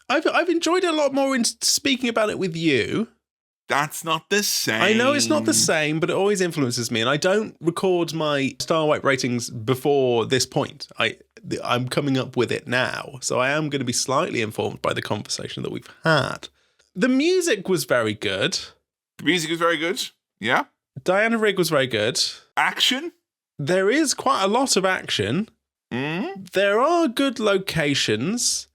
A: I've enjoyed it a lot more in speaking about it with you.
B: That's not the same.
A: I know it's not the same, but it always influences me. And I don't record my Star Wipe ratings before this point. I'm coming up with it now. So I am going to be slightly informed by the conversation that we've had. The music was very good.
B: The music is very good. Yeah.
A: Diana Rigg was very good.
B: Action.
A: There is quite a lot of action. There are good locations.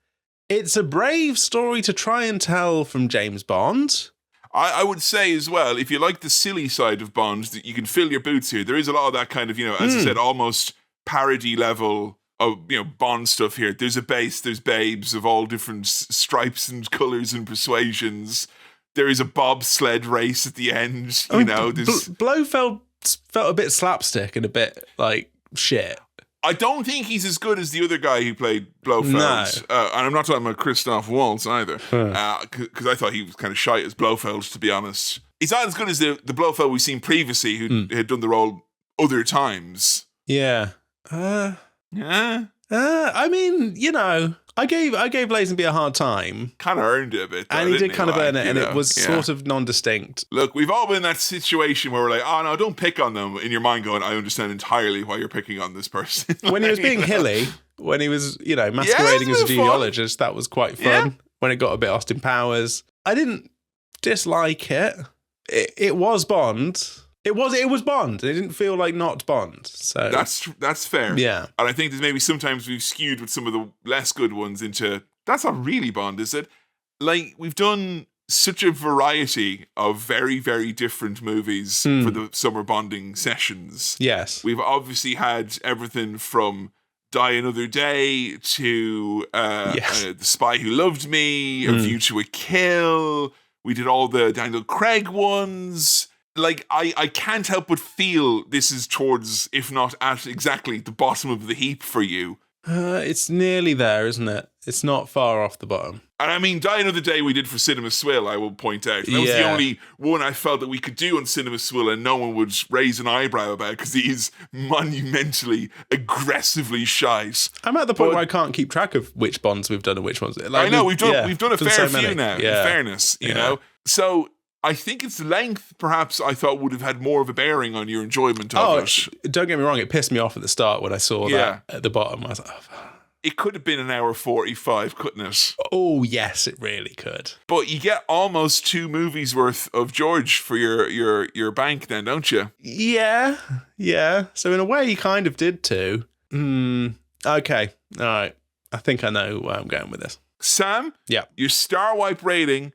A: It's a brave story to try and tell from James Bond.
B: I would say as well, if you like the silly side of Bond, that you can fill your boots here. There is a lot of that kind of, as I said, almost parody level of, Bond stuff here. There's a bass, there's babes of all different stripes and colours and persuasions. There is a bobsled race at the end, there's...
A: Blofeld felt a bit slapstick and a bit, like, shit.
B: I don't think he's as good as the other guy who played Blofeld.
A: No.
B: And I'm not talking about Christoph Waltz either, because I thought he was kind of shite as Blofeld, to be honest. He's not as good as the Blofeld we've seen previously, who had done the role other times.
A: Yeah.
B: Yeah.
A: I mean, I gave Lazenby a hard time.
B: Kind of earned it a bit, though,
A: And he
B: didn't
A: did kind of earn it, and it was
B: Yeah.
A: sort of non-distinct.
B: Look, we've all been in that situation where we're like, oh no, don't pick on them. In your mind going, I understand entirely why you're picking on this person.
A: When he was being hilly, when he was, masquerading as a
B: it was fun.
A: genealogist, that was quite fun.
B: Yeah.
A: When it got a bit Austin Powers. I didn't dislike it. It was Bond. It was Bond. It didn't feel like not Bond. So
B: that's fair.
A: Yeah.
B: And I think there's maybe sometimes we've skewed with some of the less good ones into, that's not really Bond, is it? Like, we've done such a variety of very, very different movies for the summer bonding sessions.
A: Yes.
B: We've obviously had everything from Die Another Day to The Spy Who Loved Me, A View to a Kill. We did all the Daniel Craig ones. Like, I can't help but feel this is towards, if not at exactly the bottom of the heap for you.
A: It's nearly there, isn't it? It's not far off the bottom.
B: And I mean, Die Another Day we did for Cinema Swill, I will point out. That was the only one I felt that we could do on Cinema Swill and no one would raise an eyebrow about because he is monumentally, aggressively shite.
A: I'm at the point where I can't keep track of which Bonds we've done and which ones.
B: Like, I know, we've done a fair few now, in
A: Yeah.
B: fairness, you know? So I think its length, perhaps, I thought would have had more of a bearing on your enjoyment of it.
A: Don't get me wrong, it pissed me off at the start when I saw that at the bottom. I was like,
B: it could have been an hour 45, couldn't it?
A: Oh, yes, it really could.
B: But you get almost 2 movies worth of George for your bank then, don't you?
A: Yeah. So in a way, he kind of did too. Okay. All right. I think I know where I'm going with this.
B: Sam?
A: Yeah.
B: Your star wipe rating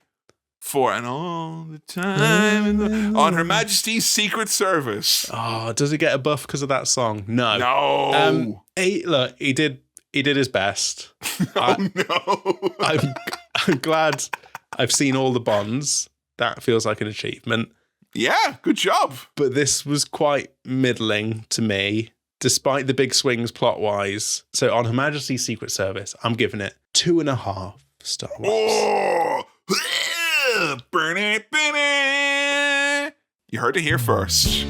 B: for And All the Time on Her Majesty's Secret Service.
A: Oh, does it get a buff because of that song? No.
B: No.
A: He did his best.
B: No.
A: I'm glad I've seen all the Bonds. That feels like an achievement.
B: Yeah, good job.
A: But this was quite middling to me, despite the big swings plot-wise. So on Her Majesty's Secret Service, I'm giving it 2.5 star wipes.
B: Oh. Burn it. You heard it here first.